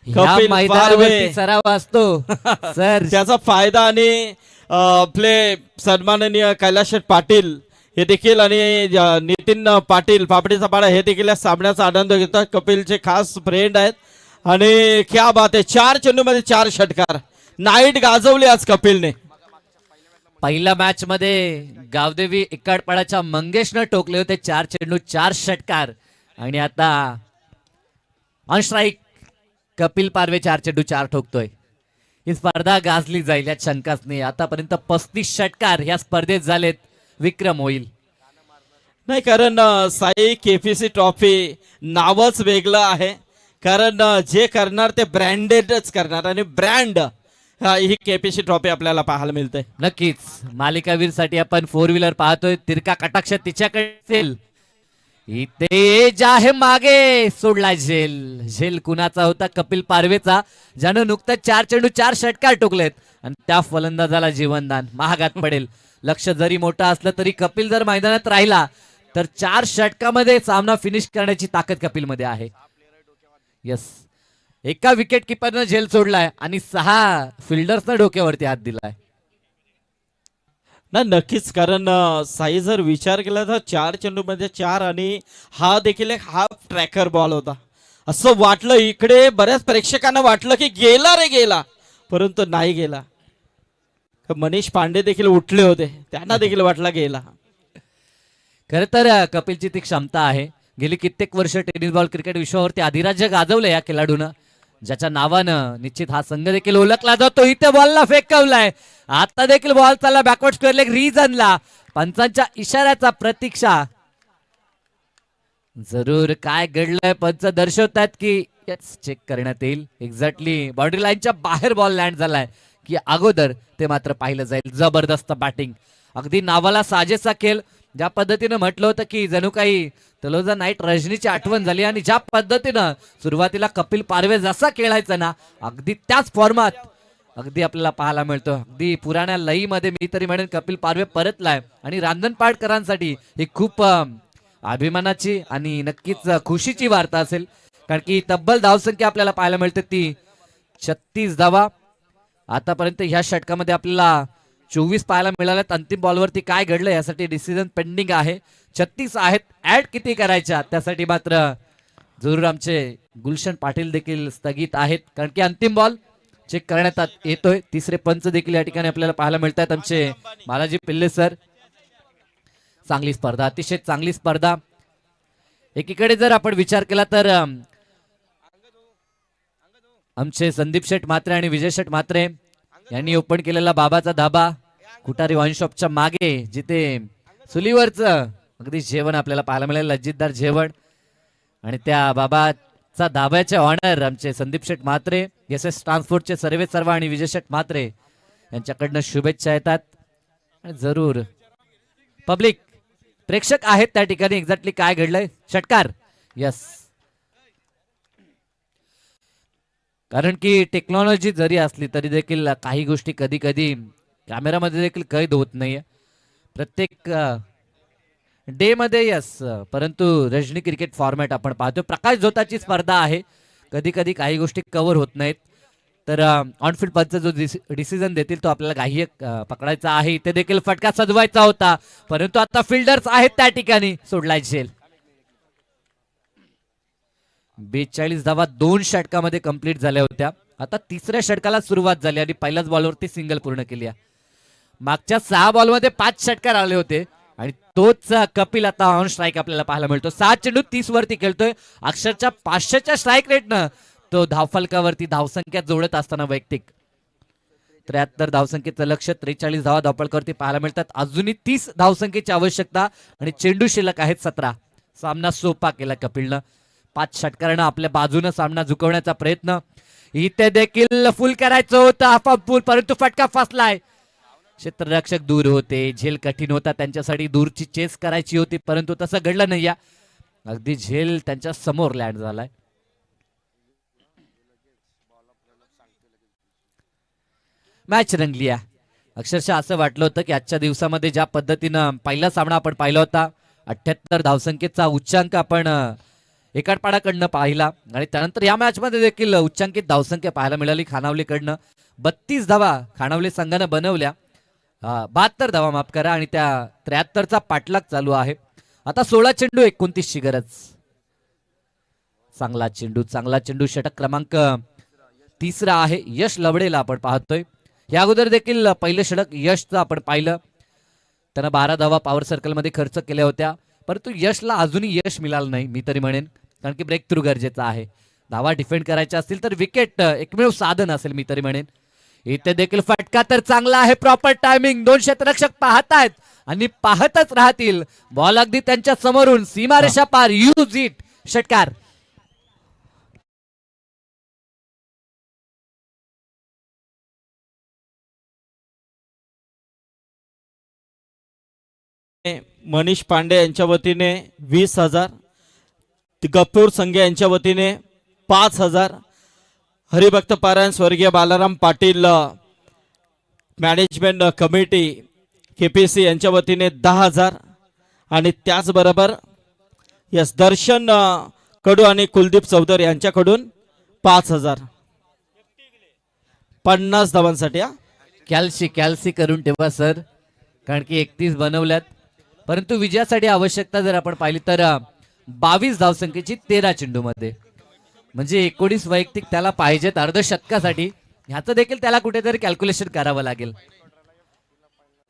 कपिल पारवे सराव असतो सर. त्याचा फायदा आणि आपले सन्माननीय कैलाश पाटील हे देखील आणि नितीन पाटील पापडीचा पाडा हे देखील या सामन्याचा आनंद घेतात. कपिलचे खास फ्रेंड आहेत आणि क्या बात आहे. 4 चेंडू मध्ये 4 षटकार. नाईट गाजवली आज कपिलने. पहिल्या मॅच मध्ये गावदेवी इक्काडपाड्याच्या मंगेशनं टोकले होते 4 चेंडू 4 षटकार आणि आता ऑन स्ट्राईक कपिल पारवे 4 चेंडू 4 ठोकतोय. ही स्पर्धा गाजली जाईल यात शंकाच नाही. आतापर्यंत 35 षटकार या स्पर्धेत झालेत. विक्रम होईल नाही, कारण साई केपीसी ट्रॉफी नावच वेगळं आहे. कारण जे करणार ते ब्रँडेडच करणार आणि ब्रँड ही केपीसी ट्रॉफी आपल्याला पाहायला मिळते. नक्कीच. मालिकावीर साठी आपण 4 व्हीलर पाहतोय. तिरका कटाक्ष तिच्याकडे असेल. इथे जे आहे मागे सोडला झेल. झेल कुणाचा होता? कपिल पारवेचा, ज्यानं नुकतंच 4 चेंडू 4 षटकार टोकलेत आणि त्या फलंदाजाला जीवनदान महागात पडेल. लक्ष जरी मोठं असलं तरी कपिल जर मैदानात राहिला तर 4 षटकामध्ये सामना फिनिश करण्याची ताकद कपिलमध्ये आहे. यस, एका विकेट किपरनं झेल सोडलाय आणि 6 फिल्डर्सनं डोक्यावरती हात दिलाय. ना नक्कीच, कारण साई जर विचार केला तर 4 चेंडूमध्ये 4 आणि हा देखील एक हाफ ट्रॅकर बॉल होता. असं वाटलं, इकडे बऱ्याच प्रेक्षकांना वाटलं की गेला रे गेला, परंतु नाही गेला. मनीष पांडे देखील उठले होते, त्यांना देखील वाटला गेला. खर तर कपिलची ती क्षमता आहे. गेली कित्येक वर्ष टेनिस बॉल क्रिकेट विश्वावरती अधिराज्य गाजवलं या खेळाडूनं, ज्याच्या नावानं निश्चित हा संघ देखील ओळखला जातो. इथे बॉलला फेकवलाय, आता देखील बॉल चालला बॅकवर्ड स्क्वेअर लेग रिजनला. पंचांच्या इशाऱ्याचा प्रतीक्षा. जरूर काय घडलंय पंच दर्शवतात की चेक करण्यात येईल. एक्झॅक्टली बाउंड्री लाईनच्या बाहेर बॉल लँड झालाय की अगोदर ते मात्र पाहिलं जाईल. जबरदस्त बॅटिंग, अगदी नावाला साजेसा खेळ. ज्या पद्धतीनं म्हटलं होतं की जणू काही तलोजा नाईट रजनीची आठवण झाली आणि ज्या पद्धतीनं सुरुवातीला कपिल पारवे जसा खेळायचा ना, अगदी त्याच फॉर्मात अगदी आपल्याला पाहायला मिळतो. अगदी पुराण्या लईमध्ये मी तरी म्हणेन कपिल पारवे परतलाय आणि रांजण पाटकरांसाठी ही खूप अभिमानाची आणि नक्कीच खुशीची वार्ता असेल, कारण की तब्बल धावसंख्या आपल्याला पाहायला मिळते ती 36 धावा. आतापर्यंत ह्या षटकामध्ये आपल्याला 24 पाहायला मिळाल्यात. अंतिम बॉलवरती काय घडलं यासाठी डिसिजन पेंडिंग आहे. 36 आहेत, ऍड किती करायच्या त्यासाठी मात्र जरूर आमचे गुलशन पाटील देखील स्थगित आहेत, कारण की अंतिम बॉल चेक करण्यात येतोय. तिसरे पंच देखील या ठिकाणी आपल्याला पाहायला मिळतात आमचे बालाजी पिल्ले सर. चांगली स्पर्धा, अतिशय चांगली स्पर्धा. एकीकडे जर आपण विचार केला तर आमचे संदीप शेठ म्हात्रे आणि विजय शेठ म्हात्रे यांनी ओपन केलेला बाबाचा धाबा कुटारी वाईन शॉपच्या मागे, जिथे चुलीवरचं अगदी जेवण आपल्याला पाहायला मिळेल, लज्जितदार जेवण. आणि त्या बाबाचा धाब्याचे ऑनर आमचे संदीप शेठ म्हात्रे, एस ट्रान्सपोर्टचे सर्वे सर्वा आणि विजय शेठ म्हात्रे यांच्याकडनं शुभेच्छा येतात. आणि जरूर पब्लिक प्रेक्षक आहेत त्या ठिकाणी. एक्झॅक्टली काय घडलंय, षटकार. यस, कारण की टेक्नॉलॉजी जरी असली तरी देखील काही गोष्टी कधी कधी कॅमेरामध्ये देखील कैद होत नाहीये प्रत्येक डे मध्ये. यस, परंतु रजनी क्रिकेट फॉर्मॅट आपण पाहतो, प्रकाश झोताची स्पर्धा आहे, कधी कधी काही गोष्टी कव्हर होत नाहीत. तर ऑनफिल्ड पंच जो डिसिजन देतील तो आपल्याला गाह्य पकडायचा आहे. इथे देखील फटका सजवायचा होता, परंतु आता फिल्डर्स आहेत त्या ठिकाणी, सोडलाय झेल. 42 धावा 2 षटकामध्ये कंप्लीट झाल्या होत्या. आता तिसऱ्या षटकाला सुरुवात झाली आणि पहिल्याच बॉलवरती सिंगल पूर्ण केली. मागच्या 6 बॉलमध्ये 5 षटकार आले होते आणि तोच कपिल आता ऑन स्ट्राईक आपल्याला पाहायला मिळतो. 7 चेंडू 30 वरती खेळतोय. अक्षरच्या 500च्या स्ट्राईक रेटनं तो धावफलकावरती धावसंख्या जोडत असताना वैयक्तिक 73 धावसंख्येचं लक्ष, 43 धावा धावफलकावरती पाहायला मिळतात. अजूनही 30 धावसंख्येची आवश्यकता आणि चेंडू शिल्लक आहेत 17. सामना सोपा केला कपिलनं. 5 षटकारानं आपल्या बाजूनं सामना झुकवण्याचा प्रयत्न. इथे देखील फुल करायचं होतं, हाफ फुल, परंतु फटका फसलाय. क्षेत्ररक्षक दूर होते, झेल कठीण होता त्यांच्यासाठी, दूरची चेस करायची होती, परंतु तसं घडलं नाही. अगदी झेल त्यांच्या समोर लँड झालाय. मॅच रंगली आहे. अक्षरशः असं वाटलं होतं की आजच्या दिवसामध्ये ज्या पद्धतीनं पहिला सामना आपण पाहिला होता, 78 धावसंख्येचा उच्चांक आपण एकाडपाडाकडनं पाहिला आणि त्यानंतर या मॅच मध्ये देखील उच्चांकित धावसंख्या पाहायला मिळाली. खानावलीकडनं 32 धावा खानावली संघानं बनवल्या, 72 धावा माफ करा, आणि त्या 73चा पाठलाग चालू आहे. आता 16 चेंडू 29 ची गरज. चांगला चेंडू. षटक क्रमांक 3 आहे. यश लवडेला आपण पाहतोय. या अगोदर देखील पहिलं षटक यशचं आपण पाहिलं, त्यानं 12 धावा पॉवर सर्कल मध्ये खर्च केल्या होत्या, परंतु यशला अजूनही यश मिळालं नाही मी तरी म्हणेन, कारण की ब्रेक थ्रू गरजेचा आहे. धावा डिफेंड करायच्या असतील तर विकेट एकमेव साधन असेल मी तरी म्हणेन. इथे देखील फटका तर चांगला आहे, प्रॉपर टायमिंग. 2 क्षेत्ररक्षक पाहतायत आणि पाहतच राहतील. बॉल अगदी त्यांच्या समोरून सीमारेषा पार. Use it. षटकार. मनीष पांडे यांच्या वतीने 20,000, गप्पूर संघे यांच्या वतीने 5,000, हरिभक्त पारायण स्वर्गीय Balaram Patil management committee KPC यांच्या वतीने 10,000 आणि त्याचबरोबर यस दर्शन कडू आणि कुलदीप चौधरी यांच्याकडून 5,000. 50 धावांसाठी. कॅल्सी करून ठेवा सर, कारण की 31 बनवल्यात, परंतु विजयासाठी आवश्यकता जर आपण पाहिली तर 22 धावसंख्येची 13 चेंडूमध्ये, म्हणजे 19 वैयक्तिक त्याला पाहिजेत अर्धशतकासाठी. ह्याचं देखील त्याला कुठेतरी कॅल्क्युलेशन करावं लागेल.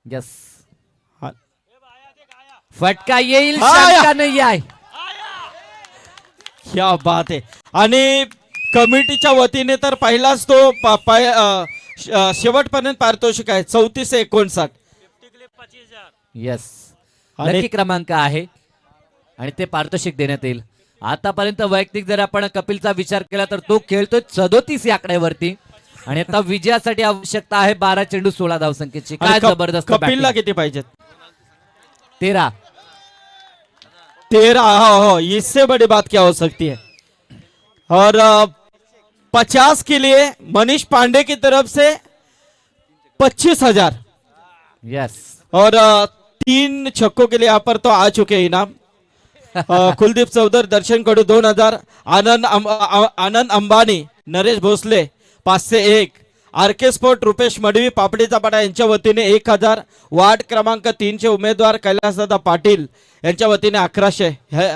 यस, फटका येईल, शंका नाही आहे. क्या बात आहे. आणि कमिटीच्या वतीने तर पहिलाच तो शेवटपर्यंत पारितोषिक आहे 3459. यस, आणि- नक्की क्रमांक आहे आणि ते पारितोषिक देण्यात येईल. आतापर्यंत वैयक्तिक जर आपण कपिलचा विचार केला तर तो खेळतोय 37 या आकड्यावरती आणि आता विजयासाठी आवश्यकता आहे 12 चेंडू 16 धावसंख्येची. काय जबरदस्त कपिलला batting. किती पाहिजेत? 13. 13. हो, इससे बड़ी बात क्या हो सकती है. और 50 के लिए मनीष पांडे की तरफ से 25,000 यस, और 3 छक्कों के लिए यहाँ पर तो आ चुके हैं इनाम. कुलदीप चौधरी, दर्शन कडू 2,000, आनंद अंबानी, नरेश भोसले 501, RK स्पोर्ट रुपेश मडवी पापडीचा पाडा यांच्या वतीने 1,000, वार्ड क्रमांक 3 चे उमेदवार कैलासदादा पाटील यांच्या वतीने 1100.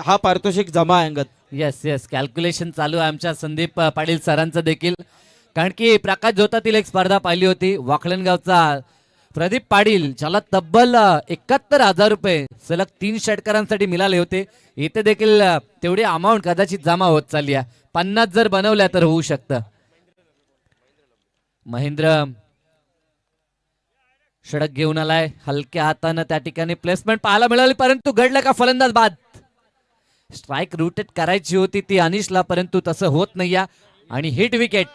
हा पारितोषिक जमा आहे अंगत. यस, कॅल्क्युलेशन चालू आहे आमच्या संदीप पाटील सरांचं देखील, कारण की प्रकाश जोतातील एक स्पर्धा पाहिली होती. वाखलणगावचा प्रदीप पाटील ज्याला तब्बल 71,000 रुपये सलग 3 षटकारांसाठी मिळाले होते. इथे देखील तेवढी अमाऊंट कदाचित जमा होत चालली आहे. 50 जर बनवल्या तर होऊ शकतं. महेंद्र षटक घेऊन आलाय, हलक्या हातानं त्या ठिकाणी प्लेसमेंट पाहायला मिळाली, परंतु घडलं का फलंदाज बाद. स्ट्राईक रुटेट करायची होती ती अनिशला, परंतु तसं होत नाही. आणि हिट विकेट,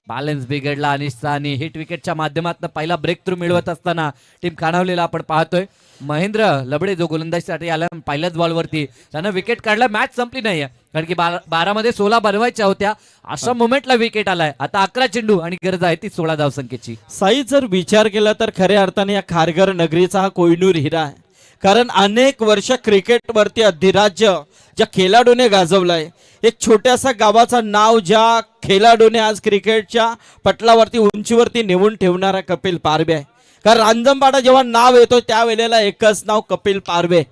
बॅलन्स बिघडला अनिशचा आणि हिट विकेटच्या माध्यमातून पहिला ब्रेक थ्रू मिळवत असताना टीम खाणावलेला आपण पाहतोय. महेंद्र लबडे जो गोलंदाजीसाठी आला पहिल्याच बॉलवरती त्यानं विकेट काढला. मॅच संपली नाही कारण की 12 मध्ये 16 बनवायच्या होत्या. अशा मोमेंटला विकेट आलाय. आता 11 चेंडू आणि गरज आहे ती 16 धावसंख्येची. साई जर विचार केला तर खऱ्या अर्थाने या खारघर नगरीचा हा कोहिनूर हिरा आहे. कारण अनेक वर्ष क्रिकेटवरती अधिराज्य ज्या खेळाडूने गाजवलंय, एक छोट्याशा गावाचं नाव ज्या खेळाडूने आज क्रिकेटच्या पटलावरती उंचीवरती नेऊन ठेवणारा कपिल पारवे आहे. कारण रांजणपाडा जेव्हा नाव येतो त्यावेळेला एकच नाव कपिल पारवे.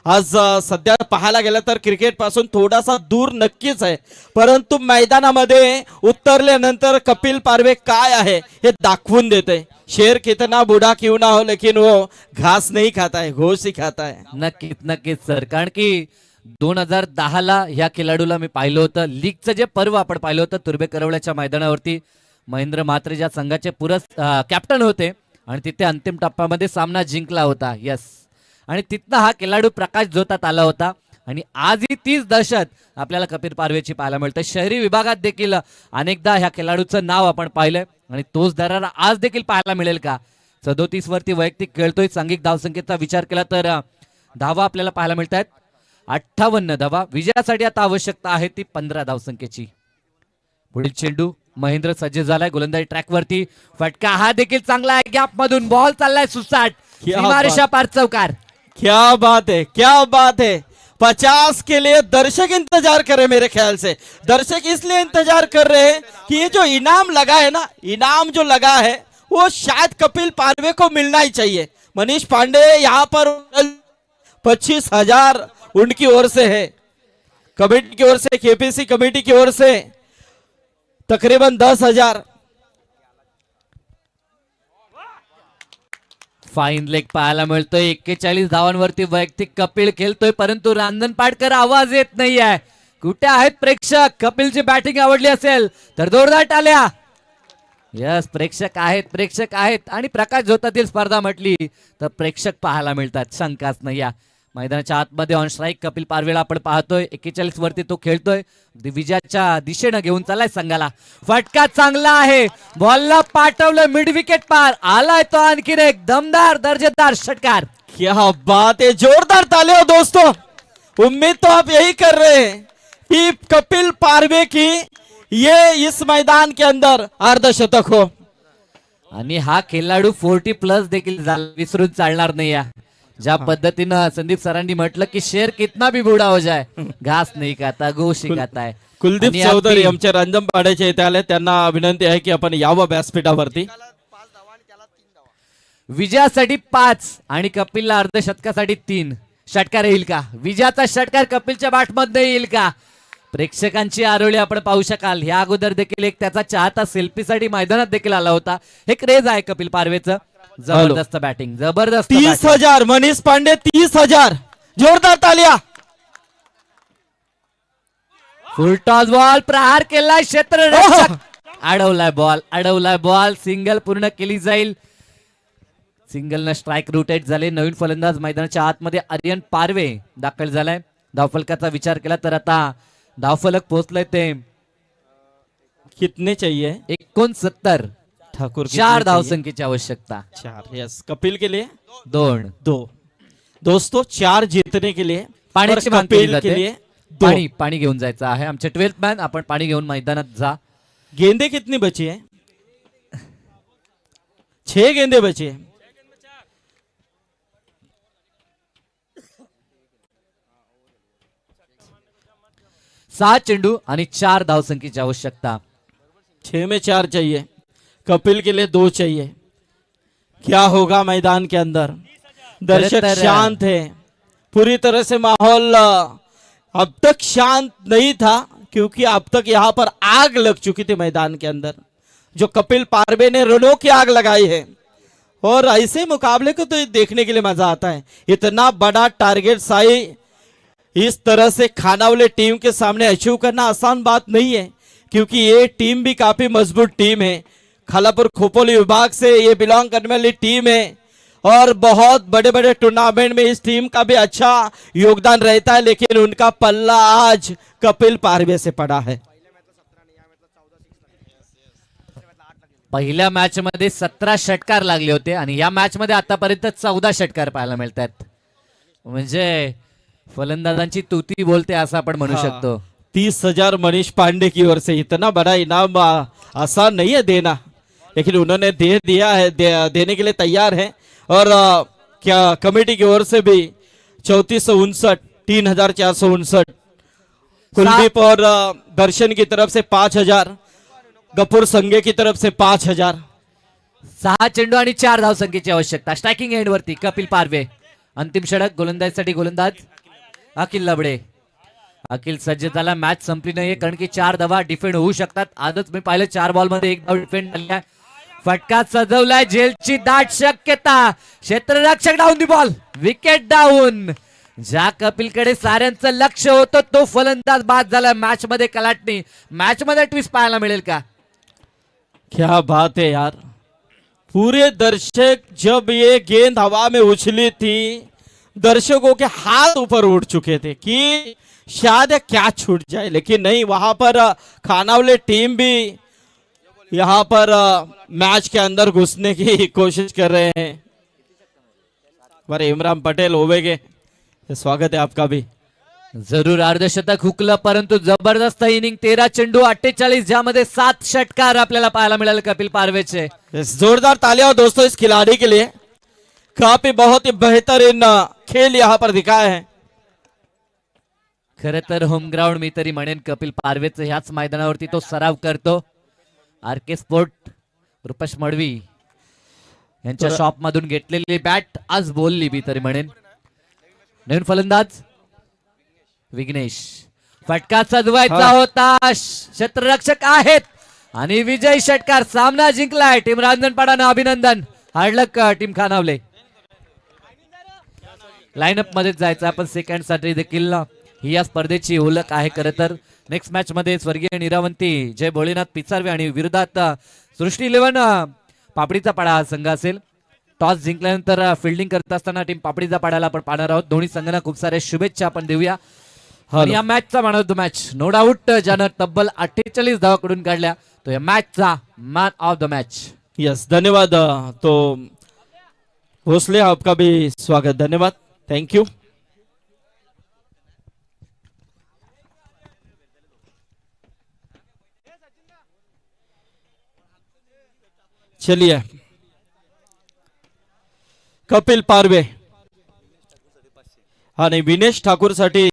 आज सध्या पाहायला गेलं तर क्रिकेट पासून थोडासा दूर नक्कीच आहे, परंतु मैदानामध्ये उतरल्यानंतर कपिल पारवे काय आहे हे दाखवून देते. शेर कितना बुढ़ा क्यों ना हो लेकिन वो घास नहीं खाता है, घोष ही खाता है. नक्कीच सर, कारण की 2010ला ह्या खेळाडूला मी पाहिलं होतं. लीगचं जे पर्व आपण पाहिलं होतं तुर्बे करवल्याच्या मैदानावरती. महेंद्र म्हात्रे ज्या संघाचे कॅप्टन होते आणि तिथे अंतिम टप्प्यामध्ये सामना जिंकला होता. यस, आणि तिथनं हा खेळाडू प्रकाश जोतात आला होता आणि आजही तीच दहशत आपल्याला कपिल पारवेची पाहायला मिळते. शहरी विभागात देखील अनेकदा ह्या खेळाडूचं नाव आपण पाहिलंय आणि तोच दरारा आज देखील पाहायला मिळेल का. 37 वरती वैयक्तिक खेळतोय. सांघिक धावसंख्येचा विचार केला तर धावा आपल्याला पाहायला मिळत आहेत 58 धावा. विजयासाठी आता आवश्यकता आहे ती 15 धावसंख्येची. पुढील चेंडू महेंद्र सज्ज झालाय गोलंदाजी ट्रॅक वरती. फटका हा देखील चांगला आहे. गॅप मधून बॉल चाललाय सुसाट, सीमारेषा पार चौकार. क्या बात है, क्या बात है. 50 के लिए दर्शक इंतजार कर रहे, मेरे ख्याल से दर्शक इसलिए इंतजार कर रहे हैं कि ये जो इनाम लगा है ना, इनाम जो लगा है वो शायद कपिल पारवे को मिलना ही चाहिए. मनीष पांडे यहाँ पर 25,000 उनकी ओर से है, कमेटी की ओर से, KPC कमेटी की ओर से तकरीबन 10,000. फाईन लेग पाहायला मिळतोय. 41 धावांवरती वैयक्तिक कपिल खेळतोय, परंतु रांजण पाटकर आवाज येत नाहीये. कुठे आहेत प्रेक्षक? कपिलची बॅटिंग आवडली असेल तर जोरदार टाळ्या. यस, प्रेक्षक आहेत आणि प्रकाश जोतातील स्पर्धा म्हटली तर प्रेक्षक पाहायला मिळतात, शंकाच नाही. मैदानाच्या आतमध्ये ऑन स्ट्राईक कपिल पारवेला आपण पाहतोय. 41 वरती तो खेळतोय. विजयाच्या दिशेनं घेऊन चाललाय संघाला. फटका चांगला आहे, बॉलला पाठवलं मिड विकेट पार. आलाय तो आणखीन एक दमदार दर्जेदार षटकार. क्या बात है, जोरदार ताली हो दोस्तों. उम्मीद तो आप यही कर रहे हैं कि कपिल पारवे की ये इस मैदान के अंदर अर्धशतक हो. आणि हा खेळाडू 40+ देखील झाला, विसरून चालणार नाही. या ज्या पद्धतीनं संदीप सरांनी म्हटलं की शेर कितना भी बुडा हो जाए घास नाही खाता गोशी खाताय. कुलदीप आणि चौधरी अगदी आमच्या रंजन पाड्याचे इथे आले, त्यांना विनंती आहे की आपण यावं व्यासपीठावरती. विजयासाठी 5 आणि कपिलला अर्धशतकासाठी 3 षटकार येईल का? विजयाचा षटकार कपिलच्या बॅटमध्ये येईल का? प्रेक्षकांची आरोळी आपण पाहू शकाल. या अगोदर देखील एक त्याचा चाहता सेल्फीसाठी मैदानात देखील आला होता. हे क्रेज आहे कपिल पारवेचं. जबरदस्त बॅटिंग, जबरदस्त 30,000 मनीष पांडे, 30,000 जोरदार तालिया. फुलटॉस बॉल प्रहार केलाय क्षेत्ररक्षक, अडवलाय बॉल सिंगल पूर्ण केली जाईल. सिंगलनं स्ट्राईक रोटेट झाले. नवीन फलंदाज मैदानाच्या आतमध्ये आर्यन पारवे दाखल झालाय. धावफलकाचा विचार केला तर आता धावफलक पोहोचलाय ते कितने चाहिए 69. ठाकुर? 4 धावसंख्येची आवश्यकता. 4. यस, कपिल के लिए 2. दोस्तों 4 जीतने के लिए. पाण्याची और मागणी केली कपिल के जाते. लिए 2. पाणी घेऊन जायचं आहे. आमचे 12th मॅन, आपण पाणी घेऊन मैदानात जा. गेंदे कितनी बची है? 6 गेंदे बची है. 6 चेंडू आणि 4 धावसंख्येची आवश्यकता. 6 में 4 चाहिए. कपिल के लिए 2 चाहिए. क्या होगा मैदान के अंदर? दर्शक शांत है पूरी तरह से. माहौल अब तक शांत नहीं था क्योंकि अब तक यहाँ पर आग लग चुकी थी मैदान के अंदर. जो कपिल पारवे ने रनों की आग लगाई है. और ऐसे मुकाबले को तो देखने के लिए मजा आता है. इतना बड़ा टारगेट साई इस तरह से खानावले टीम के सामने अचीव करना आसान बात नहीं है, क्योंकि ये टीम भी काफी मजबूत टीम है. खालापुर खोपोली विभाग से ये बिलोंग करने वाली टीम है और बहुत बड़े बड़े टूर्नामेंट में इस टीम का भी अच्छा योगदान रहता है, लेकिन उनका पल्ला आज कपिल पारवे से पड़ा है. पहिल्या मॅच मध्ये 17 षटकार लागले होते आणि या मॅच मध्ये आतापर्यंत 14 षटकार पाहायला मिळतात. म्हणजे फलंदाजांची तुती बोलते असं आपण म्हणू शकतो. 30,000 मनीष पांडे की ओर से. इतना बड़ा इनाम आसान नहीं है देना, लेकिन उन्होंने दे दिया है, देने के लिए तैयार है. और क्या कमेटी की ओर से भी 3459, 3459. कुलदीप और दर्शन की तरफ से 5,000, गफूर संघे की तरफ से 5,000. 6 चेंडू आणि 4 धावसंख्येची आवश्यकता. स्ट्रायकिंग एंड वरती कपिल पारवे. अंतिम षटक गोलंदाजीसाठी गोलंदाज अखिल लबडे. अखिल सज्ज झाला. मॅच संपली नाहीये कारण की 4 धावा डिफेंड होऊ शकतात. आजच मी पाहिलं 4 बॉल मध्ये 1 धाव डिफेंड झाली आहे. फटका सजवलाय, जेलची दाट शक्यता. क्षेत्ररक्षक down the ball, wicket down. ज्या कपिलकडे साऱ्यांचं लक्ष होतं तो फलंदाज बाद झाला. मॅच मध्ये कलाटणी, मॅच मध्ये ट्विस्ट पाहायला मिळेल का? क्या बात है यार. पूरे दर्शक जब ये गेंद हवा में उछली थी, दर्शकों के हाथ ऊपर उठ चुके थे कि शायद क्या छूट जाए, लेकिन नहीं. वहां पर खानावले टीम भी यहाँ पर मैच के अंदर घुसने की कोशिश कर रहे हैं. हमारे इमरान पटेल होवेगे, स्वागत है आपका भी. जरूर अर्धशतक हुकलं, परंतु जबरदस्त इनिंग. 13 चेंडू 48, ज्यामध्ये 7 षटकार आपल्याला पाहायला मिळाले कपिल पारवेचे. जोरदार तालियां हो दोस्तों इस खिलाड़ी के लिए. काफी बहुत ही बेहतरीन खेल यहाँ पर दिखाए हैं. खरं तर होम ग्राउंड मी तरी म्हणेन कपिल पारवेचं ह्याच मैदानावरती तो सराव करतो. आरके स्पोर्ट रुपेश मडवी यांच्या शॉप मधून घेतलेली बॅट आज बोलली मी तरी म्हणेन. नवीन फलंदाज विघ्नेश. फटका सजवायचा होता, क्षेत्ररक्षक आहेत आणि विजय षटकार. सामना जिंकलाय टीम रांजणपाडानं. अभिनंदन. हार्डलक टीम खानावले. लाईनअप मध्ये जायचं आपण सेकंड साठी देखील ही या स्पर्धेची ओळख आहे. खरं तर नेक्स्ट मॅच मध्ये स्वर्गीय निरावंती जय भोलेनाथ पिसारवे आणि विरोधात सृष्टी 11 पापडीचा पाडा हा संघ असेल. टॉस जिंकल्यानंतर फिल्डिंग करत असताना टीम पापडीचा पाडाला आपण पाहणार आहोत. दोन्ही संघांना खूप साऱ्या शुभेच्छा आपण देऊया. आणि या मॅचचा man of the match no doubt ज्यानं तब्बल 48 धावा कडून काढल्या तो या मॅचचा man of the match. Yes, धन्यवाद. तो भोसले आपका भी स्वागत. धन्यवाद, थैंक यू. चलिए कपिल पारवे आणि विनेश ठाकूर साठी